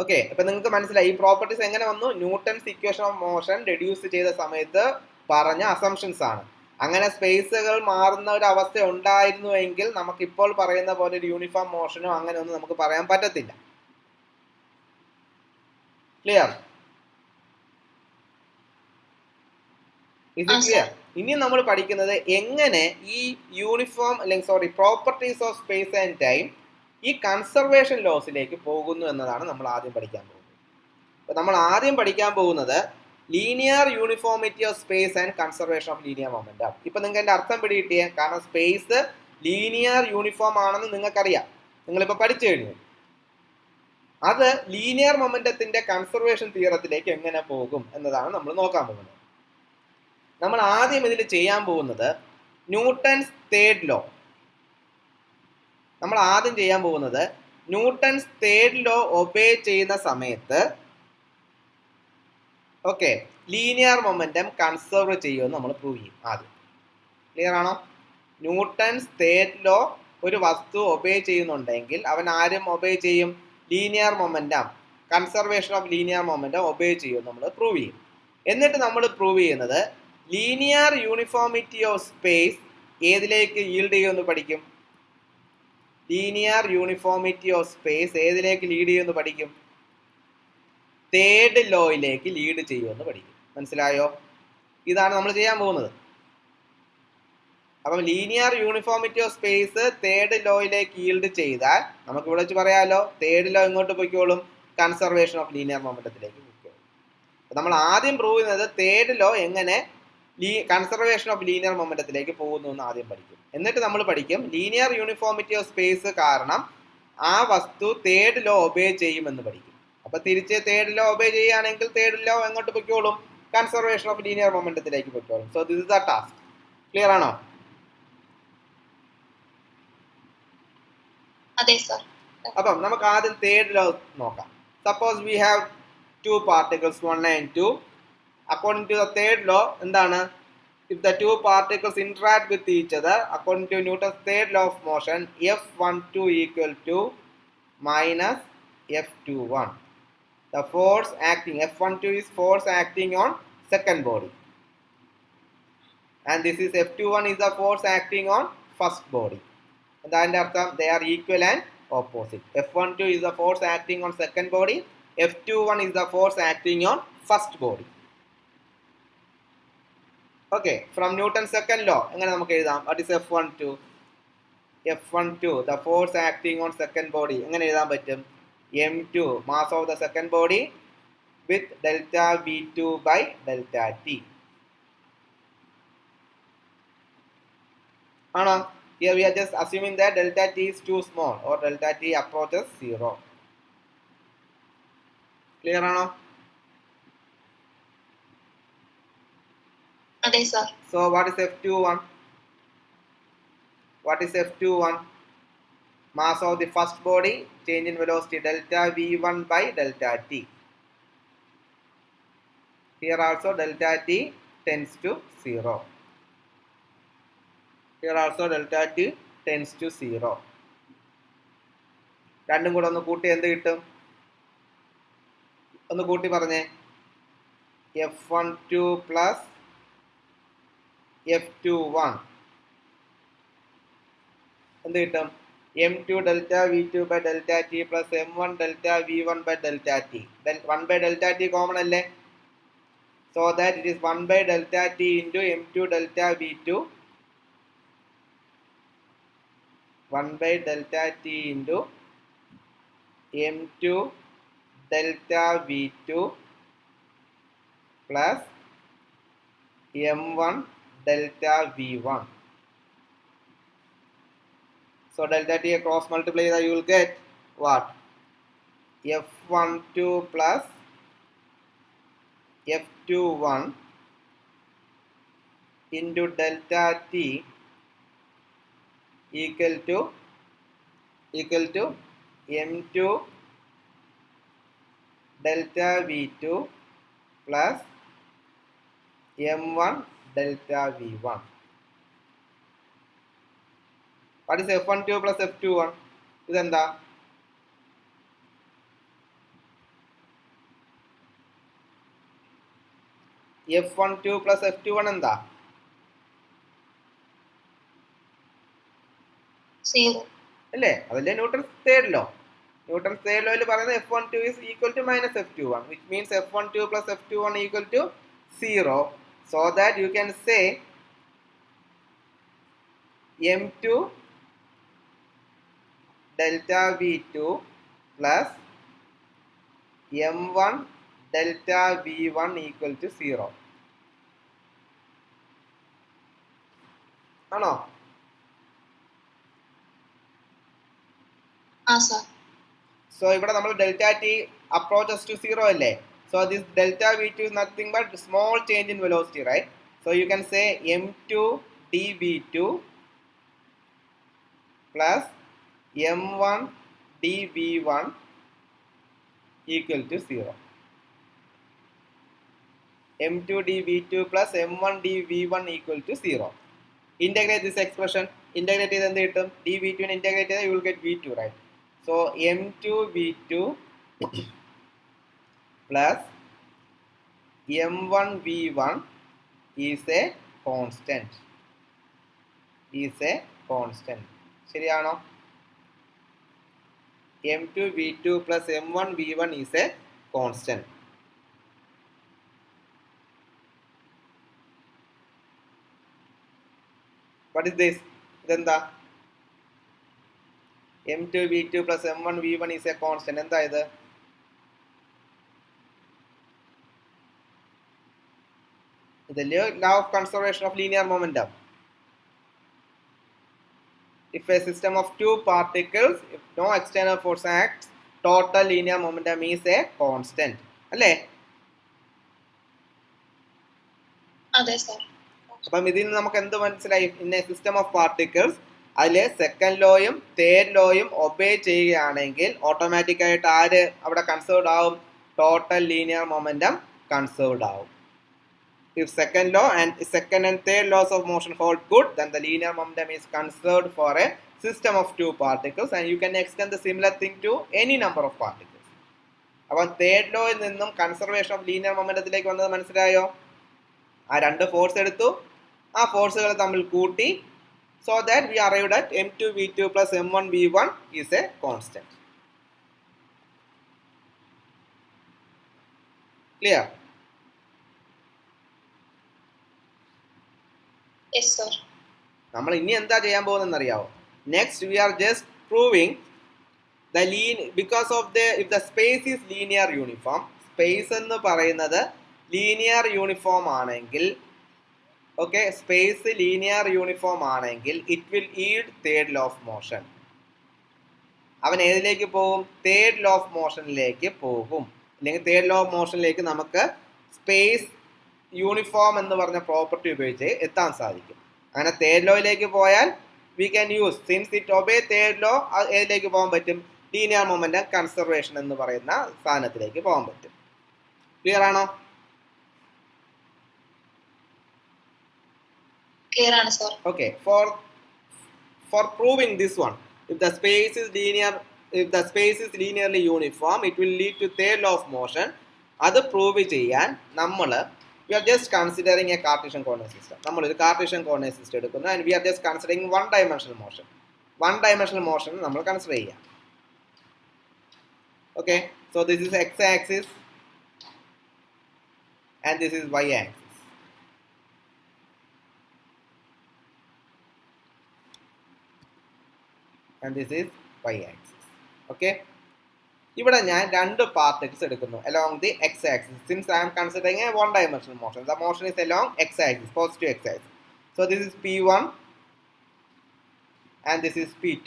Okay, അപ്പൊ നിങ്ങൾക്ക് മനസ്സിലായി ഈ properties എങ്ങനെ വന്നു? Newton's equation of motion reduce ചെയ്ത സമയത്ത് പറഞ്ഞ അസംഷൻസ് ആണ്. അങ്ങനെ സ്പേസുകൾ മാറുന്ന ഒരു അവസ്ഥ ഉണ്ടായിരുന്നുവെങ്കിൽ നമുക്കിപ്പോൾ പറയുന്ന പോലെ ഒരു യൂണിഫോം മോഷനോ അങ്ങനെ ഒന്നും നമുക്ക് പറയാൻ പറ്റത്തില്ല. ക്ലിയർ? ഇത് ക്ലിയർ? ഇനി നമ്മൾ പഠിക്കുന്നത് എങ്ങനെ ഈ യൂണിഫോം അല്ലെങ്കിൽ properties of space and time ഈ കൺസർവേഷൻ ലോസിലേക്ക് പോകുന്നു എന്നതാണ് നമ്മൾ ആദ്യം പഠിക്കാൻ പോകുന്നത്. അപ്പോൾ നമ്മൾ ആദ്യം പഠിക്കാൻ പോകുന്നത് linear uniformity of space and conservation of linear momentum. ഇപ്പൊ നിങ്ങൾക്ക് എൻ്റെ അർത്ഥം പിടികിട്ടിയേ? കാരണം സ്പേസ് ലീനിയർ യൂണിഫോം ആണെന്ന് നിങ്ങൾക്കറിയാം, നിങ്ങളിപ്പോൾ പഠിച്ചു കഴിഞ്ഞു. അത് ലീനിയർ മൊമെന്റത്തിന്റെ കൺസർവേഷൻ തിയറത്തിലേക്ക് എങ്ങനെ പോകും എന്നതാണ് നമ്മൾ നോക്കാൻ പോകുന്നത്. നമ്മൾ ആദ്യം ഇതിൽ ചെയ്യാൻ പോകുന്നത് ന്യൂട്ടൺസ് തേർഡ് ലോ. നമ്മൾ ആദ്യം ചെയ്യാൻ പോകുന്നത് ന്യൂട്ടൺസ് തേർഡ് ലോ ഒബേ ചെയ്യുന്ന സമയത്ത് ഓക്കെ ലീനിയർ മൊമെന്റം കൺസർവ് ചെയ്യുമെന്ന് നമ്മൾ പ്രൂവ് ചെയ്യും ആദ്യം. ക്ലിയർ ആണോ? ന്യൂട്ടൺസ് തേർഡ് ലോ ഒരു വസ്തു ഒബേ ചെയ്യുന്നുണ്ടെങ്കിൽ അവൻ ആരും ഒബേ ചെയ്യും? Linear momentum, conservation of linear momentum obey ചെയ്യുമെന്ന് നമ്മൾ പ്രൂവ് ചെയ്യും. എന്നിട്ട് നമ്മൾ പ്രൂവ് ചെയ്യുന്നത് ലീനിയർ യൂണിഫോമിറ്റി ഓഫ് സ്പേസ് ഏതിലേക്ക് ഈൽഡ് ചെയ്യുമെന്ന് പഠിക്കും? ലീനിയർ യൂണിഫോമിറ്റി ഓഫ് സ്പേസ് ഏതിലേക്ക് ലീഡ് ചെയ്യുമെന്ന് പഠിക്കും? തേർഡ് ലോയിലേക്ക് ലീഡ് ചെയ്യുമെന്ന് പഠിക്കും. മനസ്സിലായോ? ഇതാണ് നമ്മൾ ചെയ്യാൻ പോകുന്നത്. അപ്പം linear uniformity of space third ലോയിലേക്ക് ഈൽഡ് ചെയ്താൽ നമുക്ക് ഇവിടെ വെച്ച് പറയാമല്ലോ, തേർഡ് ലോ ഇങ്ങോട്ട് പൊയ്ക്കോളും, കൺസർവേഷൻ ഓഫ് ലീനിയർ മൊമെന്റത്തിലേക്ക് പൊയ്ക്കോളും. അപ്പം നമ്മൾ ആദ്യം പ്രൂവ് ചെയ്യുന്നത് തേർഡ് ലോ എങ്ങനെ കൺസർവേഷൻ ഓഫ് ലീനിയർ മൊമെന്റത്തിലേക്ക് പോകുന്നു എന്ന് ആദ്യം പഠിക്കും. എന്നിട്ട് നമ്മൾ പഠിക്കും ലീനിയർ യൂണിഫോമിറ്റി ഓഫ് സ്പേസ് കാരണം ആ വസ്തു തേർഡ് ലോ ഒബേ ചെയ്യുമെന്ന് പഠിക്കും. അപ്പൊ തിരിച്ച് തേർഡ് ലോ ഒബേ ചെയ്യുകയാണെങ്കിൽ തേർഡ് ലോ എങ്ങോട്ട് പൊയ്ക്കോളും? കൺസർവേഷൻ ഓഫ് ലീനിയർ മൊമെന്റത്തിലേക്ക് പൊയ്ക്കോളും. So this is the task. Clear ആണോ? അതെ സർ. അപ്പം നമുക്ക് ആദ്യം തേർഡ് ലോ നോക്കാം. Suppose we have two particles 1 and 2. According to the third law എന്താണ്? If the two particles interact with each other, according to Newton's third law of motion, F12 equal to minus F21. The force acting, F12 is force acting on second body, and this is F21 is the force acting on first body. And they are equal and opposite. F12 is the force acting on second body, F21 is the force acting on first body. Okay, from Newton's second law, what is F12? F12, the force acting on second body. M2, mass of the second body with delta V2 by delta T. Here we are just assuming that delta T is too small or delta T approaches 0. Clear or അതെ sir. So what is F21? What is F21? Mass of the first body, change in velocity delta V1 by delta T. Here also delta t tends to 0. Here also delta t tends to 0. രണ്ടും കൂടെ ഒന്ന് കൂട്ടി എന്ത് കിട്ടും? ഒന്ന് കൂട്ടി പറഞ്ഞേ. f12 plus f21 എന്ത് കിട്ടും? m2 delta v2 by delta t plus m1 delta v1 by delta t. Then 1 by delta t common അല്ലേ? So that it is 1 by delta t into m2 delta v2, 1 by delta t into m2 delta v2 plus m1 delta v1. So delta t cross multiply that you will get what? f12 plus f21 into delta t equal to m2 delta v2 plus m1 delta v1. What is f12 plus f21? ഇതെന്താ? f12 plus f21 എന്താ? 0 അല്ലേ? അതല്ലേ Newton's third law. Newton's third ലോയിൽ പറയുന്നത് f12 is equal to minus f21, which means f12 plus f21 equal to 0. So that you can say m2 delta v2 plus m1 delta v1 equal to 0. ആണോ? sir. So ഇവിടെ നമ്മൾ delta t approaches to 0 അല്ലേ? So this delta v2 is nothing but small change in velocity, right? So you can say m2 dv2 plus m1 dv1 equal to 0. m2 dv2 plus m1 dv1 equal to 0. Integrate this expression. Integrate ചെയ്ത് എന്ത് കിട്ടും? dv2 നെ integrate ചെയ്താൽ you will get v2, right? So m2 v2 plus m1 v1 is a constant. ശരിയാണോ? m2 v2 plus m1 v1 is a constant. What is this? ഇതെന്താ? m2 v2 plus m1 v1 is a constant. എന്താ ഇത്? ഇതല്ലേ law of conservation of linear momentum. If a system of two particles, if no external force acts, total linear momentum is a constant. അല്ലേ? അതെ sir. അപ്പം ഇതിൽ നിന്ന് നമുക്ക് എന്ത് മനസ്സിലായി? In A system of particles അതിൽ സെക്കൻഡ് ലോയും തേർഡ് ലോയും ഒബേ ചെയ്യുകയാണെങ്കിൽ ഓട്ടോമാറ്റിക് ആയിട്ട് ആര് അവിടെ കൺസേർവ്ഡ് ആവും? ടോട്ടൽ ലീനിയർ മൊമെന്റം കൺസേർവ്ഡ് ആവും. If second law and second and third laws of motion hold good, then the linear momentum is conserved for a system of two particles, and you can extend the similar thing to any number of particles. അപ്പോൾ third ലോയിൽ നിന്നും conservation of linear മൊമെന്റത്തിലേക്ക് വന്നത് മനസ്സിലായോ? ആ രണ്ട് force എടുത്തു, ആ ഫോഴ്സുകൾ തമ്മിൽ കൂട്ടി, so that we arrived at m2 v2 plus m1 v1 is a constant. Clear? Yes sir. നമ്മൾ ഇനി എന്താ ചെയ്യാൻ പോകുന്നതെന്ന് അറിയാവോ? Next we are just proving the because of the if the space is linear uniform, space എന്ന് പറയുന്നത് linear uniform ആണെങ്കിൽ, okay, space linear uniform ആണെങ്കിൽ it will yield third law of motion. അവൻ ഏതിലേക്ക് പോകും? തേർഡ് ലോ ഓഫ് മോഷനിലേക്ക് പോകും. അല്ലെങ്കിൽ third law of മോഷനിലേക്ക് നമുക്ക് space uniform എന്ന് പറഞ്ഞ പ്രോപ്പർട്ടി ഉപയോഗിച്ച് എത്താൻ സാധിക്കും. അങ്ങനെ തേർഡ് ലോയിലേക്ക് പോയാൽ we can use, since it obey third law, ഏതിലേക്ക് പോകാൻ പറ്റും? ലീനിയർ മൊമെന്റം കൺസർവേഷൻ എന്ന് പറയുന്ന സാധനത്തിലേക്ക് പോകാൻ പറ്റും. ക്ലിയർ ആണോ? Clear ആണ് sir. Okay, for proving this one, if the space is linearly uniform, it will lead to third law of motion. അത് പ്രൂവ് ചെയ്യാൻ നമ്മൾ we are just considering a Cartesian coordinate system. നമ്മൾ ഒരു Cartesian coordinate system എടുക്കുന്നു and we are just considering one dimensional motion. One dimensional motion നമ്മൾ consider ചെയ്യാം. Okay, so this is x axis and this is y axis. And this is y axis. Okay, ഇവിടെ ഞാൻ രണ്ട് particles എടുക്കുന്നു along the x axis. Since I am considering a one dimensional motion, the motion is along x axis, positive x axis. So this is p1 and this is p2.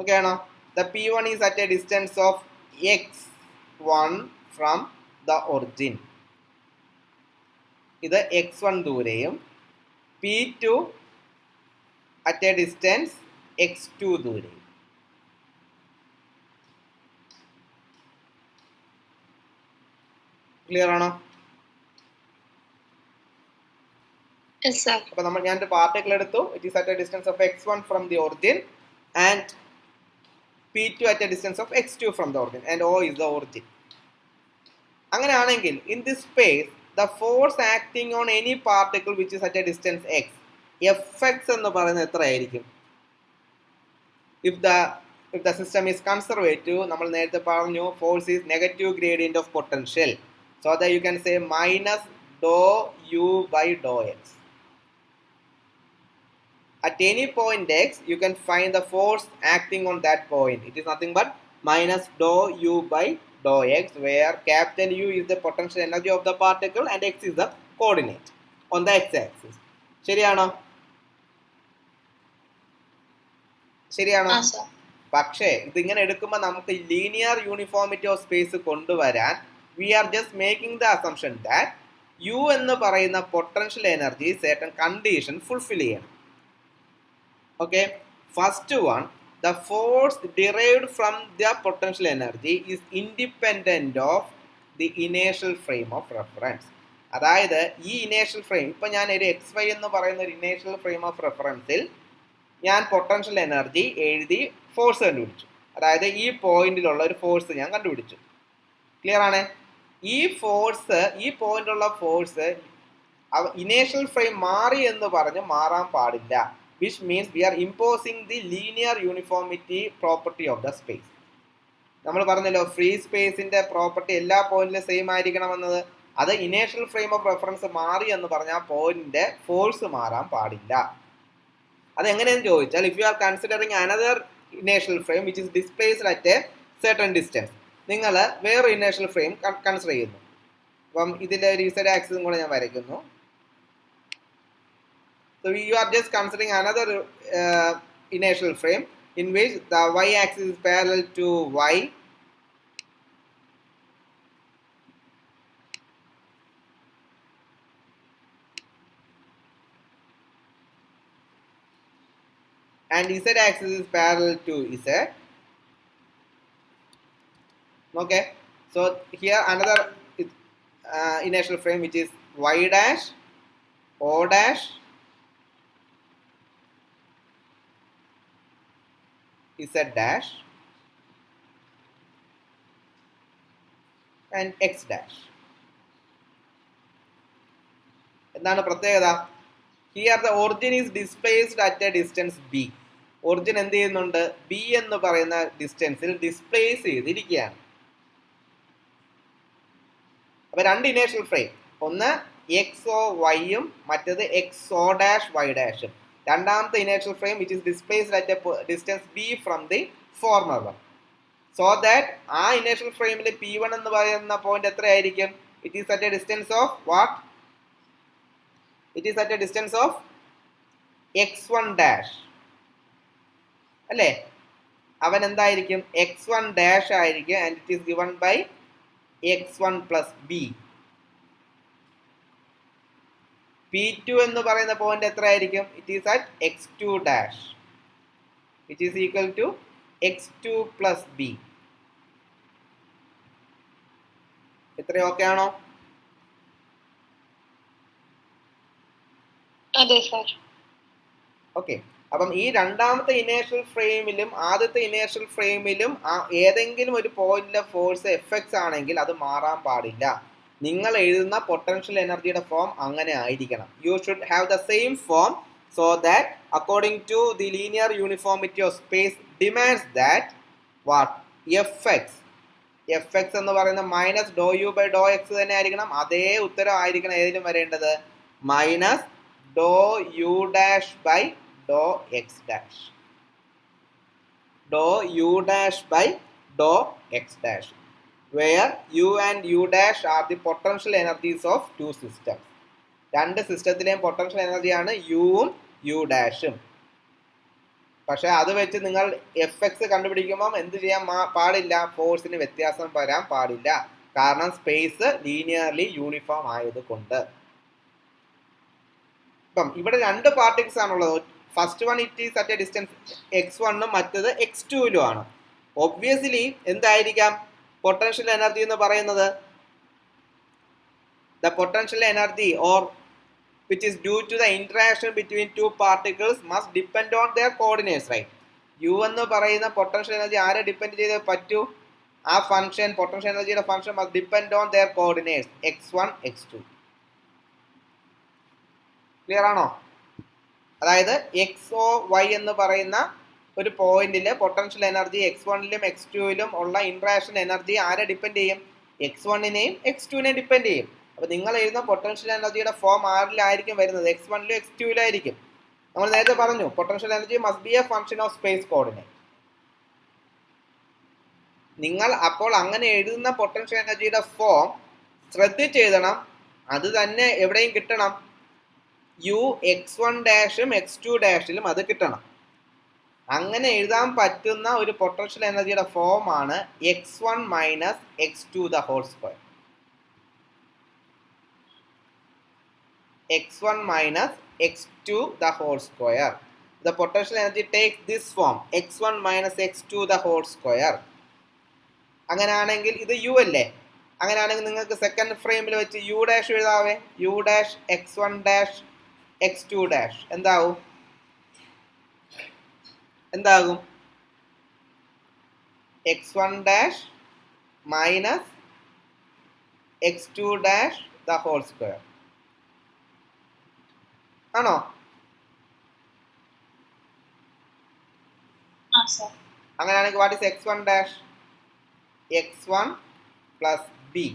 Okay, now the p1 is at a distance of x1 from the origin. ഇത് x1 ദൂരെയും p2 at a distance x2 ദൂരെയും. Clear ആണോ? Yes sir. അപ്പോൾ നമ്മൾ ഞാനൊരു particle എടുത്തു. It is at a distance of x1 from the origin and p2 at a distance of x2 from the origin and O is the origin. അങ്ങനെയാണെങ്കിൽ in this space the force acting on any particle which is at a distance x, fx എന്ന് പറയുന്നത് എത്രയായിരിക്കും? if the system is conservative, നമ്മൾ നേരത്തെ പറഞ്ഞു force is negative gradient of potential, so that you can say minus dou u by dou x. At any point x, you can find the force acting on that point. It is nothing but minus dou u by dou x, where capital U is the potential energy of the particle and x is the coordinate on the x-axis. ശരിയാണോ? ശരിയാണോ? പക്ഷേ ഇതിങ്ങനെ എടുക്കുമ്പോൾ നമുക്ക് linear uniformity of space കൊണ്ടുവരാൻ we are just making the assumption that u എന്ന് പറയുന്ന potential energy certain condition fulfill ചെയ്യണം. Okay, first one, the force derived from the potential energy is independent of the inertial frame of reference. അതായത് ഈ inertial frame, ഇപ്പം ഞാൻ ഒരു X Y എന്ന് പറയുന്ന ഒരു ഇനേഷ്യൽ ഫ്രെയിം ഓഫ് റെഫറൻസിൽ ഞാൻ പൊട്ടൻഷ്യൽ എനർജി എഴുതി ഫോഴ്സ് കണ്ടുപിടിച്ചു. അതായത് ഈ പോയിന്റിലുള്ള ഒരു ഫോഴ്സ് ഞാൻ കണ്ടുപിടിച്ചു. ക്ലിയർ ആണ്? ഈ ഫോഴ്സ്, ഈ പോയിന്റിലുള്ള ഫോഴ്സ് ഇനേഷ്യൽ ഫ്രെയിം മാറി എന്ന് പറഞ്ഞ് മാറാൻ പാടില്ല. which means we are imposing the linear uniformity property of the space. നമ്മൾ പറഞ്ഞല്ലോ ഫ്രീ സ്പേസിന്റെ പ്രോപ്പർട്ടി എല്ലാ പോയിന്റിലും സെയിം ആയിരിക്കണമെന്നത്. അത് ഇനേഷ്യൽ ഫ്രെയിം ഓഫ് റെഫറൻസ് മാറി എന്ന് പറഞ്ഞാൽ പോയിന്റിന്റെ ഫോഴ്സ് മാറാൻ പാടില്ല. അതെങ്ങനെയെന്ന് ചോദിച്ചാൽ, if you are considering another inertial frame which is displaced at A certain distance, നിങ്ങൾ വേറൊരു ഇനേഷ്യൽ ഫ്രെയിം കൺസിഡർ ചെയ്യുന്നു. അപ്പം ഇതിന്റെ ഒരു z ആക്സിസും കൂടെ ഞാൻ വരയ്ക്കുന്നു. So you are just considering another inertial frame in which the y-axis is parallel to y and z-axis is parallel to z. Okay, so here another inertial frame which is y dash, o dash, z dash and x dash. എന്താണ് പ്രത്യേകത? Here the origin is displaced at a distance B. Origin എന്ത് ചെയ്യുന്നുണ്ട്? B എന്ന് പറയുന്ന ഡിസ്റ്റൻസിൽ displace ചെയ്തിരിക്കുകയാണ്. അപ്പൊ രണ്ട് inertial frame, ഒന്ന് എക്സ് ഒ വൈയും മറ്റേത് എക്സ് ഒ ഡാഷ് വൈ ഡാഷും. രണ്ടാമത്തെ inertial frame which is displaced at a distance B from the former one. So that ആ ഇനേഷ്യൽ ഫ്രെയിമിൽ p1 എന്ന് പറയുന്ന പോയിന്റ് എത്രയായിരിക്കും? It is at a distance of what? It is at a distance of x1 dash അല്ലേ? അവൻ എന്തായിരിക്കും? x1 dash ആയിരിക്കും and it is given by x1 plus B. p2 എന്ന് പറയുന്ന പോയിന്റ് എത്ര ആയിരിക്കും? It is at x2 dash which is equal to x2 plus B. ഇത്രയും okay ആണോ? അതെ സർ. ഓക്കെ. അപ്പം ഈ രണ്ടാമത്തെ ഇനേഷ്യൽ ഫ്രെയിമിലും ആദ്യത്തെ ഇനേഷ്യൽ ഫ്രെയിമിലും ഏതെങ്കിലും ഒരു പോയിന്റിലെ ഫോഴ്സ് എഫക്ട്സ് ആണെങ്കിൽ അത് മാറാൻ പാടില്ല. നിങ്ങൾ എഴുതുന്ന പൊട്ടൻഷ്യൽ എനർജിയുടെ ഫോം അങ്ങനെ ആയിരിക്കണം. You should have the same form so that according to the linear uniformity of space demands that what F X എന്ന് പറയുന്ന minus Dr U by Dr X തന്നെ ആയിരിക്കണം. അതേ ഉത്തരം ആയിരിക്കണം ഏതിലും വരേണ്ടത്, minus Dr U dash by Dr X dash, do U dash by Dr X dash, where u and u dash are the potential energies of two systems. രണ്ട് സിസ്റ്റത്തിലെയും potential എനർജിയാണ് യുവും U ഡാഷും. പക്ഷെ അത് വെച്ച് നിങ്ങൾ എഫ് എക്സ് കണ്ടുപിടിക്കുമ്പോൾ എന്ത് ചെയ്യാൻ പാടില്ല, ഫോഴ്സിന് വ്യത്യാസം വരാൻ പാടില്ല. കാരണം സ്പേസ് ലീനിയർലി യൂണിഫോം ആയതുകൊണ്ട്. ഇപ്പം ഇവിടെ രണ്ട് പാർട്ടിക്കിൾസ് ആണുള്ളത്. First one it is at a distance x1 മറ്റത് x2 ആണ്. ഒബ്വിയസ്ലി എന്തായിരിക്കാം പൊട്ടൻഷ്യൽ എനർജി എന്ന് പറയുന്നത്, the potential energy or which is due to the interaction between two particles must depend on their coordinates, right? u എന്ന് പറയുന്ന potential energy ആരെ depend ചെയ്തേ പറ്റൂ, ആ ഫംഗ്ഷൻ പൊട്ടൻഷ്യൽ എനർജിയുടെ function must depend on their coordinates x1 x2. Clear ആണോ? അതായത് X O Y എന്ന് പറയുന്ന ഒരു പോയിന്റിലെ പൊട്ടൻഷ്യൽ എനർജി x1ലും x2ലും ഉള്ള ഇന്ററാക്ഷൻ എനർജി ആരെ ഡിപ്പെൻഡ് ചെയ്യും, x1നെയും x2നെയും ഡിപ്പെൻഡ് ചെയ്യും. അപ്പോൾ നിങ്ങൾ എഴുതുന്ന പൊട്ടൻഷ്യൽ എനർജിയുടെ ഫോം ആരിലായിരിക്കും വരുന്നത്, x1ലും x2ലായിരിക്കും. നമ്മൾ നേരത്തെ പറഞ്ഞു potential energy must be A function of space coordinate. നിങ്ങൾ അപ്പോൾ അങ്ങനെ എഴുതുന്ന പൊട്ടൻഷ്യൽ എനർജിയുടെ ഫോം ശ്രദ്ധിച്ച് എഴുതണം. അത് തന്നെ എവിടെയും കിട്ടണം, യു x1 ഡാഷും x2 ഡാഷിലും അത് കിട്ടണം. അങ്ങനെ എഴുതാൻ പറ്റുന്ന ഒരു പൊട്ടൻഷ്യൽ എനർജിയുടെ ഫോം ആണ് x1 minus x2 the whole square. x1 minus x2 the whole square. The potential energy takes this form x1 minus x2 the whole square. അങ്ങനെയാണെങ്കിൽ ഇത് യു അല്ലേ, അങ്ങനെയാണെങ്കിൽ നിങ്ങൾക്ക് സെക്കൻഡ് ഫ്രെയിമിൽ വെച്ച് യു ഡാഷ് എഴുതാവേ, U dash x1 dash x2 dash എന്താകും, x1 dash minus x2 dash the whole square ആണോ? അങ്ങനെയാണെങ്കിൽ what is x1 dash, x1 plus B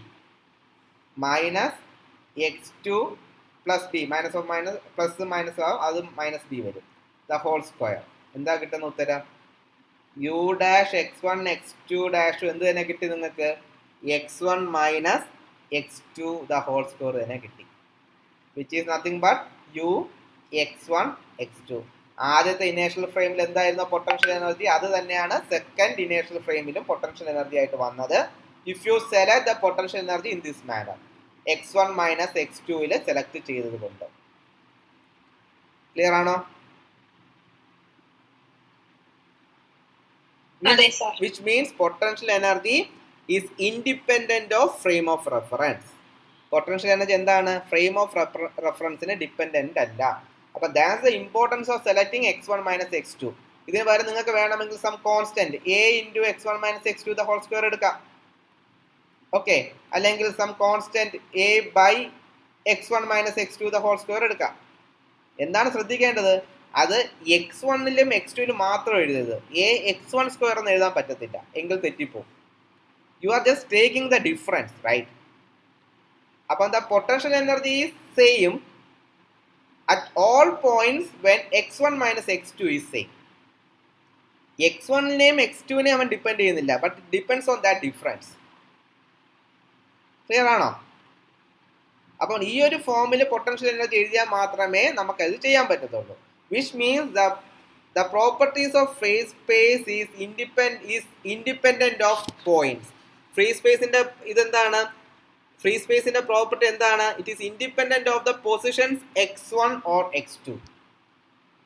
minus x2 plus B, minus of minus plus minus ആവും, അത് minus B വരും, the whole square. എന്താ കിട്ടുന്ന ഉത്തരം, U dash x1 x2 dash എന്ത് തന്നെ കിട്ടി നിങ്ങൾക്ക്, x1 minus x2 the whole square തന്നെ കിട്ടി, which is nothing but you x1 x2. ആദ്യത്തെ ഇനേഷ്യൽ ഫ്രെയിമിൽ എന്തായിരുന്നു പൊട്ടൻഷ്യൽ എനർജി, അത് തന്നെയാണ് സെക്കൻഡ് ഇനേഷ്യൽ ഫ്രെയിമിലും പൊട്ടൻഷ്യൽ എനർജി ആയിട്ട് വന്നത്. If you select the potential energy in this manor, x1 minus x2 select ചെയ്തത് കൊണ്ട്. ക്ലിയർ ആണോ? Which means potential energy is independent of frame of reference. Potential energy എന്താണ്, frame of റെഫറൻസിന് dependent അല്ല. അപ്പൊ that's the importance of selecting x1 minus x2. ഇതിന് പകരം നിങ്ങൾക്ക് വേണമെങ്കിൽ some constant a into x1 minus x2 the whole square എടുക്കാം, okay, അല്ലെങ്കിൽ some constant a by x1 minus x2 the whole square എടുക്കാം. എന്താണ് ശ്രദ്ധിക്കേണ്ടത്, അത് x1ലും x2ലും മാത്രം എഴുതരുത്, a x1 സ്ക്വയർ എന്ന് എഴുതാൻ പറ്റത്തില്ല, എങ്കിൽ തെറ്റിപ്പോകും. You are just taking the difference, right? അപ്പം the potential energy is same at all points when x1 minus x2 is same. x1നെയും x2നെയും അവൻ ഡിപ്പെൻഡ് ചെയ്യുന്നില്ല, but depends on that difference. Clear ആണോ? അപ്പോൾ ഈ ഒരു ഫോമിൽ പൊട്ടൻഷ്യൽ എനർജി എഴുതിയാൽ മാത്രമേ നമുക്കത് ചെയ്യാൻ പറ്റത്തുള്ളൂ. Which means the properties of free space is independent of points. Free സ്പേസിന്റെ ഇതെന്താണ്, ഫ്രീ സ്പേസിന്റെ പ്രോപ്പർട്ടി എന്താണ്, it is independent of the positions x1 or x2.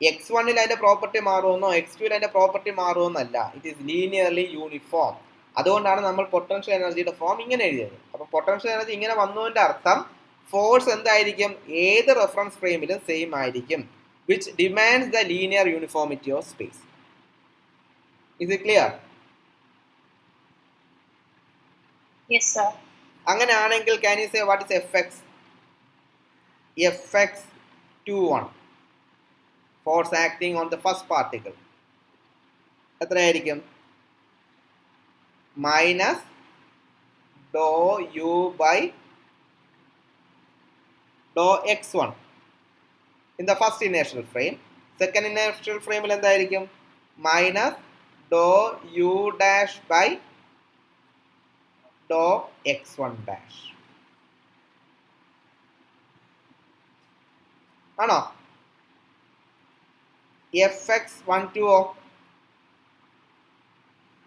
x1ൽ അതിന്റെ പ്രോപ്പർട്ടി മാറുമെന്നോ x2ൽ അതിന്റെ പ്രോപ്പർട്ടി മാറുമെന്നല്ല, ഇറ്റ് ഈസ് ലീനിയർലി യൂണിഫോം. അതുകൊണ്ടാണ് നമ്മൾ പൊട്ടൻഷ്യൽ എനർജിയുടെ ഫോം ഇങ്ങനെ എഴുതിയത്. അപ്പോൾ പൊട്ടൻഷ്യൽ എനർജി ഇങ്ങനെ വന്നതിന്റെ അർത്ഥം ഫോഴ്സ് എന്തായിരിക്കും, ഏത് റെഫറൻസ് ഫ്രെയിമിലും സെയിം ആയിരിക്കും, which demands the linear uniformity of space. Is it clear? Yes, sir. അങ്ങനെയാണെങ്കിൽ can you say what is Fx? Fx 21 force acting on the first particle എത്രയായിരിക്കും? Minus Dr U by Dr x1 in the first inertial frame. Second inertial frame എന്തായിരിക്കും? Minus Dr U dash by Dr x1 dash. ആണോ? Fx 12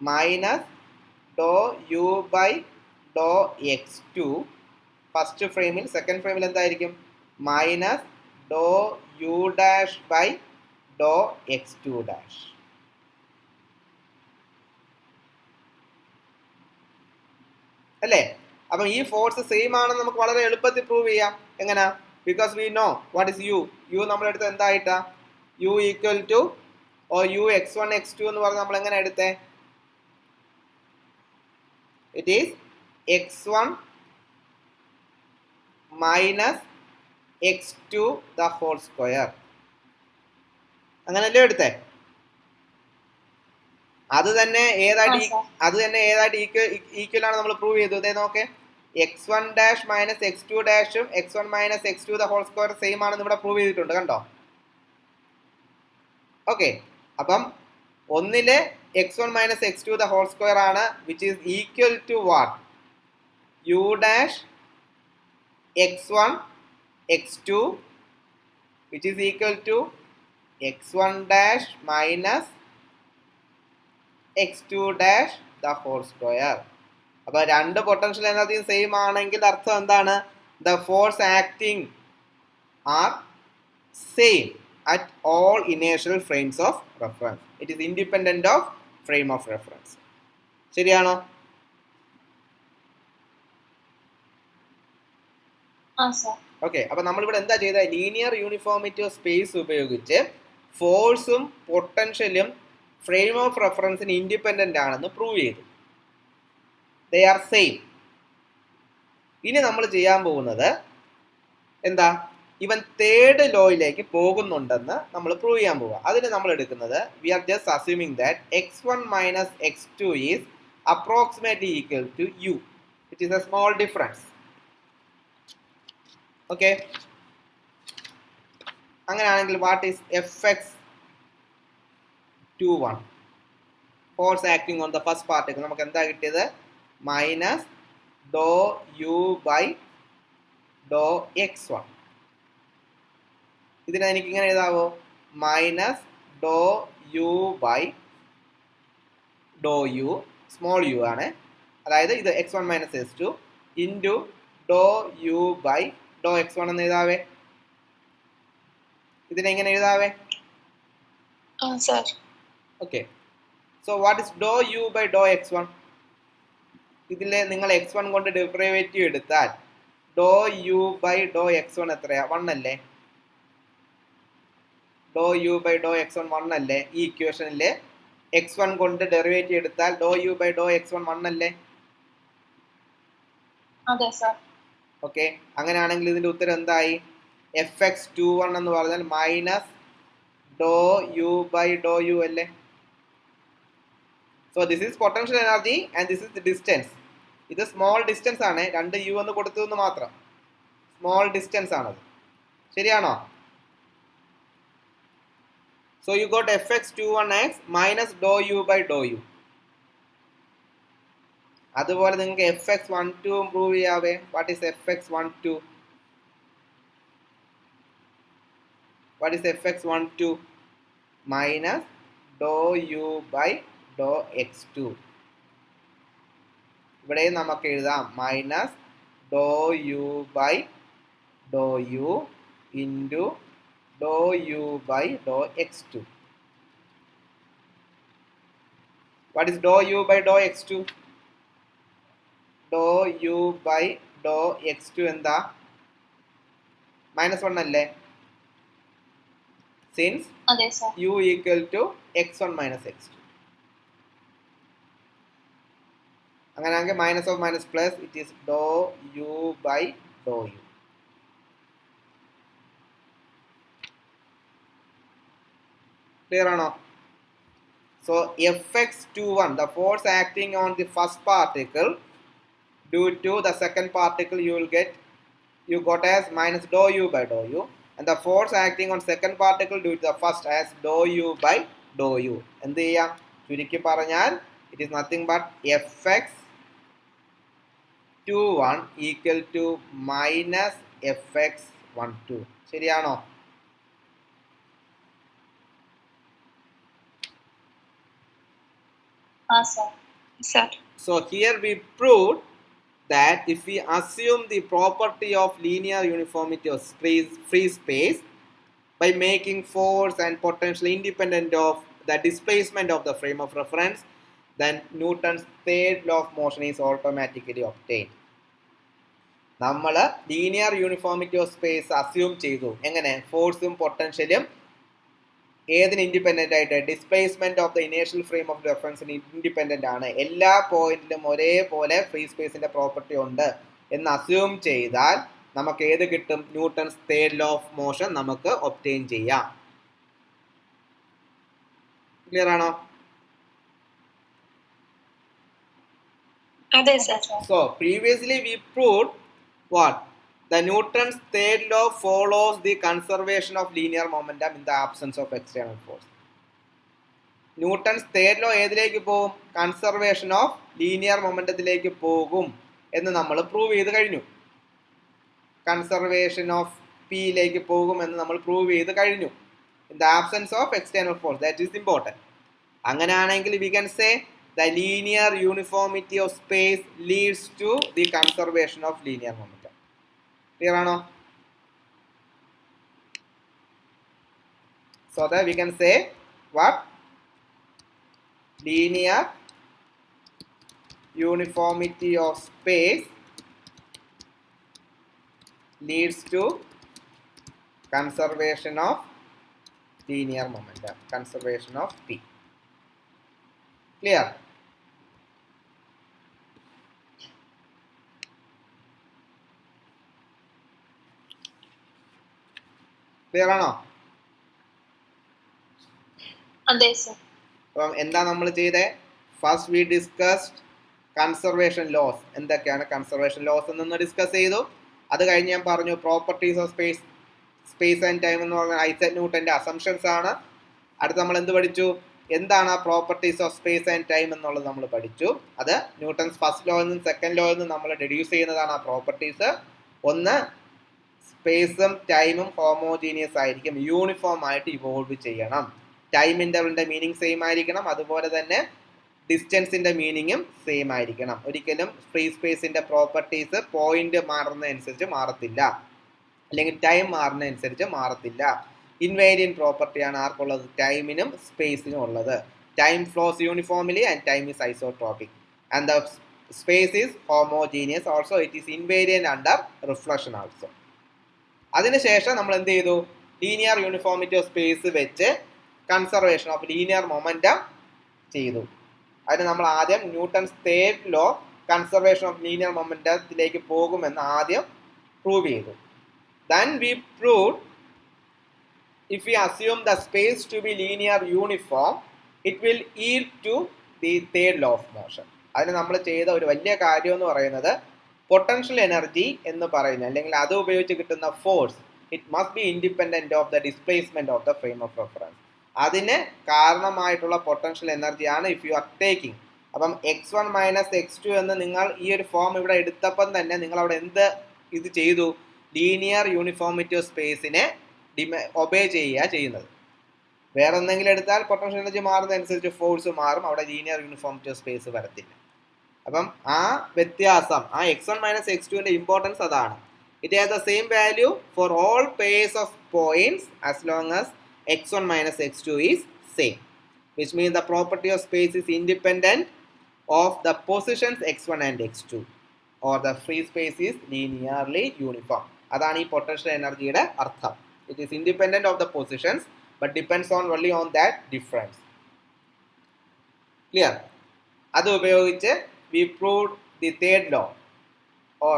minus Dr U by Dr x2 first ഫ്രെയിമിൽ. Second ഫ്രെയിമിൽ എന്തായിരിക്കും? Minus Dr U dash by Dr x2 dash. അല്ലേ? അപ്പം ഈ force same ആണെന്ന് നമുക്ക് വളരെ എളുപ്പത്തിൽ പ്രൂവ് ചെയ്യാം. എങ്ങനെ? Because we know what is U. U നമ്മളെടുത്ത് എന്തായിട്ടാ? U equal to U x1 x2 എന്ന് പറഞ്ഞ് നമ്മൾ എങ്ങനെ എടുത്തേ? It is x1 minus x2 the whole square. അങ്ങനല്ലേ എടുത്തേ? അത് തന്നെ ഏതായിട്ട് ഈക്വൽ ആണ് നമ്മൾ പ്രൂവ് ചെയ്തു. ഇതേ നോക്കേ, x1 ഡാഷ് മൈനസ് x2 ഡാഷും x1 minus x2 the whole square same ആണെന്ന് ഇവിടെ പ്രൂവ് ചെയ്തിട്ടുണ്ട്. കണ്ടോ? ഓക്കെ. അപ്പം ഒന്നിലെ x1 minus x2 the whole square ആണ്, which is equal to what? U dash x1 x2 which is equal to x1 dash minus x2 dash the whole square. അപ്പോൾ രണ്ട് potential എനർജിയും സെയിം ആണെങ്കിൽ അർത്ഥം എന്താണ്? The force acting are same at all inertial frames of reference. It is independent of frame of reference. ശരിയാണോ? Okay. അപ്പൊ നമ്മളിവിടെ എന്താ ചെയ്ത? ലീനിയർ യൂണിഫോമിറ്റി ഓഫ് സ്പേസ് ഉപയോഗിച്ച് ഫോഴ്സും പൊട്ടൻഷ്യലും ഫ്രെയിം ഓഫ് റെഫറൻസിന് ഇൻഡിപെൻഡന്റ് ആണെന്ന് പ്രൂവ് ചെയ്തു. They are same. ഇനി നമ്മൾ ചെയ്യാൻ പോകുന്നത് എന്താ? ഇവൻ തേർഡ് ലോയിലേക്ക് പോകുന്നുണ്ടെന്ന് നമ്മൾ പ്രൂവ് ചെയ്യാൻ പോവുക. അതിന് നമ്മൾ എടുക്കുന്നത്, we are just assuming that x1 minus x2 is approximately equal to u, which is a small difference. Okay. അങ്ങനെയാണെങ്കിൽ what is Fx 21 force acting on the first particle? നമുക്ക് എന്താ കിട്ടിയത്? Minus Dr U by Dr x1. ഇതിനെ എനിക്ക് ഇങ്ങനെ എഴുതാവോ? Minus Dr U by dou U, small U ആണ്, അതായത് ഇത് x1 minus x2 into dou U by Dr x1 എന്ന് എഴുതാവേ. ഇതിനെ എങ്ങനെ എഴുതാവേ? Okay. So what is dou U by Dr x1? ഇതിൽ നിങ്ങൾ x1 കൊണ്ട് ഡെറിവേറ്റീവ് എടുത്താൽ ഡോ യു ബൈ ഡോ x1 എത്രയാ? 1 അല്ലേ? ഡോ യു ബൈ ഡോ x1 1 അല്ലേ? ഈ ഇക്വേഷനിൽ x1 കൊണ്ട് ഡെറിവേറ്റീവ് എടുത്താൽ ഡോ യു ബൈ ഡോ x1 1 അല്ലേ? ഓക്കെ. അങ്ങനെയാണെങ്കിൽ ഇതിന്റെ ഉത്തരം എന്തായി? Fx 21 എന്ന് പറഞ്ഞാൽ minus Dr U by dou U അല്ലേ? So this is potential energy and this is the distance. ഇത് സ്മോൾ ഡിസ്റ്റൻസ് ആണ്, 2 യു എന്ന് കൊടുത്തതെന്ന് മാത്രം. സ്മോൾ ഡിസ്റ്റൻസ് ആണത്. ശരിയാണോ? So you got Fx 21x minus dou u by dou u. അതുപോലെ നിങ്ങൾക്ക് Fx 12 prove ചെയ്യാവേ. What is Fx 12? What is Fx 12? Minus Dr U by Dr x2. ഇവിടെ നമുക്ക് എഴുതാം minus Dr U by dou U into dou U by Dr x2. What is dou u by dou x2? Dou U by Dr X two എന്താ -1 അല്ലേ? Since അതെ sir. U equal to x1 minus x2. അങ്ങനെയാണെങ്കിൽ minus of minus plus it is dou U by dou U. Clear ആണോ? So Fx21, the force acting on the first particle due to the second particle you got as minus dou u by dou u, and the force acting on second particle due to the first as dou u by dou u. എന്ത് ചെയ്യാം? ചുരുക്കി പറഞ്ഞാൽ it is nothing but Fx21 equal to minus Fx12. ശരിയാണോ? Sir. Sir. So here we proved that if we assume the property of linear uniformity of free space by making force and potential independent of the displacement of the frame of reference, then Newton's third law of motion is automatically obtained. നമ്മൾ linear uniformity of space assume ചെയ്തു. എങ്ങനെ? ഫോഴ്സും പൊട്ടൻഷ്യലും ഏതിന് independent ആയിട്ട്? Displacement of the inertial frame of റെഫറൻസിന് independent ആണ്. എല്ലാ പോയിന്റിലും ഒരേപോലെ ഫ്രീ സ്പേസിന്റെ പ്രോപ്പർട്ടി ഉണ്ട് എന്ന് അസ്യൂം ചെയ്താൽ നമുക്ക് ഏത് കിട്ടും? Newton's third law of motion നമുക്ക് ഒബ്റ്റെയിൻ ചെയ്യാം. ക്ലിയർ ആണോ? അതെ sir. So previously we proved what? The Newton's third law follows the conservation of linear momentum in the absence of external force. Newton's third law ഏതിലേക്ക് പോകും? Conservation of linear മൊമെന്റത്തിലേക്ക് പോകും എന്ന് നമ്മൾ prove ചെയ്ത് കഴിഞ്ഞു. കൺസർവേഷൻ ഓഫ് പിയിലേക്ക് പോകും എന്ന് നമ്മൾ പ്രൂവ് ചെയ്ത് കഴിഞ്ഞു. In the absence of external force. That is important. അങ്ങനെയാണെങ്കിൽ we can say the linear uniformity of space leads to the conservation of linear momentum. Clear ആണോ? So that we can say what? Linear uniformity of space leads to conservation of linear momentum, conservation of P. Clear? Clear ആണോ? അതെ sir. അപ്പം എന്താ നമ്മൾ ചെയ്തേ? First we discussed conservation loss. എന്തൊക്കെയാണ് conservation loss എന്നൊന്ന് discuss ചെയ്തു. അത് കഴിഞ്ഞ് ഞാൻ പറഞ്ഞു properties of space and time എന്ന് പറഞ്ഞാൽ ഐസക് ന്യൂട്ടന്റെ അസംഷൻസ് ആണ്. അടുത്ത് നമ്മൾ എന്ത് പഠിച്ചു? എന്താണ് ആ properties of space and time എന്നുള്ളത് നമ്മൾ പഠിച്ചു. അത് ന്യൂട്ടൺസ് ഫസ്റ്റ് ലോയിൽ നിന്നും സെക്കൻഡ് ലോയിൽ നിന്നും നമ്മൾ ഡെഡ്യൂസ് ചെയ്യുന്നതാണ് ആ പ്രോപ്പർട്ടീസ്. ഒന്ന്, സ്പേസും ടൈമും ഹോമോജീനിയസ് ആയിരിക്കും, യൂണിഫോം ആയിട്ട് ഇവോൾവ് ചെയ്യണം. ടൈം ഇൻ്റർവലിൻ്റെ മീനിങ് സെയിം ആയിരിക്കണം. അതുപോലെ തന്നെ ഡിസ്റ്റൻസിൻ്റെ മീനിങ്ങും സെയിം ആയിരിക്കണം. ഒരിക്കലും ഫ്രീ സ്പേസിൻ്റെ പ്രോപ്പർട്ടീസ് പോയിന്റ് മാറുന്നതനുസരിച്ച് മാറത്തില്ല, അല്ലെങ്കിൽ ടൈം മാറുന്നതനുസരിച്ച് മാറത്തില്ല. ഇൻവേരിയൻ പ്രോപ്പർട്ടിയാണ് ആർക്കുള്ളത്? ടൈമിനും സ്പേസിനും ഉള്ളത്. Time flows uniformly and time is isotropic and the space is homogeneous. Also it is invariant under reflection also. അതിനുശേഷം നമ്മൾ എന്ത് ചെയ്തു? ലീനിയർ യൂണിഫോമിറ്റി ഓഫ് സ്പേസ് വെച്ച് കൺസർവേഷൻ ഓഫ് ലീനിയർ മൊമെന്റം ചെയ്തു. അതിന് നമ്മൾ ആദ്യം Newton's third law conservation of linear മൊമെന്റത്തിലേക്ക് പോകുമെന്ന് ആദ്യം പ്രൂവ് ചെയ്തു. Then we proved if we assume the space to be linear uniform, it will yield to the third law of motion. അതിന് നമ്മൾ ചെയ്ത ഒരു വലിയ കാര്യം എന്ന് പറയുന്നത് പൊട്ടൻഷ്യൽ എനർജി എന്ന് പറയുന്നത്, അല്ലെങ്കിൽ അത് ഉപയോഗിച്ച് കിട്ടുന്ന force, it must be independent of the displacement of the frame of reference. അതിന് കാരണമായിട്ടുള്ള പൊട്ടൻഷ്യൽ എനർജിയാണ് ഇഫ് യു ആർ ടേക്കിംഗ്. അപ്പം x1 മൈനസ് x2 എന്ന് നിങ്ങൾ ഈ ഒരു ഫോം ഇവിടെ എടുത്തപ്പം തന്നെ നിങ്ങൾ അവിടെ എന്ത് ഇത് ചെയ്തു? ലീനിയർ യൂണിഫോമിറ്റി ഓഫ് സ്പേസിനെ ഒബേ ചെയ്യുക ചെയ്യുന്നത്. വേറെ എന്തെങ്കിലും എടുത്താൽ പൊട്ടൻഷ്യൽ എനർജി മാറുന്നതനുസരിച്ച് ഫോഴ്സ് മാറും, അവിടെ ലീനിയർ യൂണിഫോമിറ്റി ഓഫ് സ്പേസ് വരത്തില്ല. അപ്പം ആ വ്യത്യാസം, ആ x1 മൈനസ് x2ന്റെ ഇമ്പോർട്ടൻസ് അതാണ്. It has the same value for all pairs of points as long as x1 minus x2 is same, which means the property of space is independent of the positions x1 and x2. or the free space is linearly uniform. അതാണ് ഈ potential എനർജിയുടെ അർത്ഥം. It is independent of the positions but depends on only on that difference. Clear? അത് ഉപയോഗിച്ച് we proved the third law, or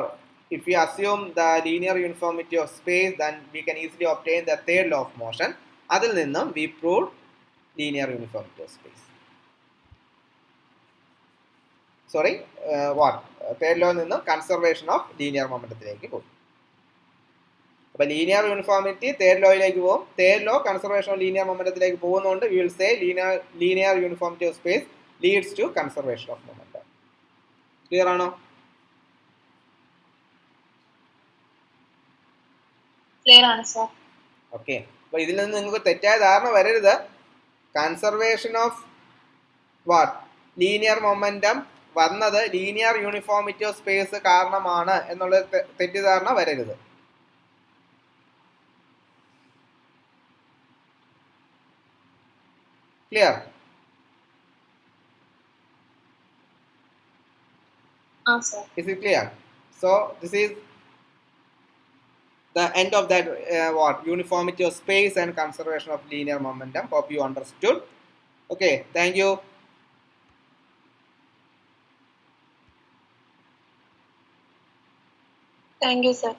if we assume the linear uniformity of space, then we can easily obtain the third law of motion. അതിൽ നിന്നും we proved linear uniformity of space. Sorry, what? Third law നിന്നും conservation of linear മൊമെന്റത്തിലേക്ക് പോകും. അപ്പോൾ linear uniformity third ലോയിലേക്ക് പോകും. Third law conservation of linear മൊമെന്റത്തിലേക്ക് പോകുന്നതുകൊണ്ട് we will say linear uniformity of space leads to conservation of momentum. Clear ആണോ? Clear ആണ് സർ. ഓക്കെ. അപ്പോൾ ഇതിൽ നിന്ന് നിങ്ങൾക്ക് തെറ്റായ ധാരണ വരരുത്. Conservation of what linear momentum വന്നത് ലീനിയർ യൂണിഫോമിറ്റി ഓഫ് സ്പേസ് കാരണമാണ് എന്നുള്ള തെറ്റിദ്ധാരണ വരരുത്. Clear? Sir. Is it clear? So this is the end of that uniformity of space and conservation of linear momentum. Hope you understood. Okay, thank you. Thank you, sir.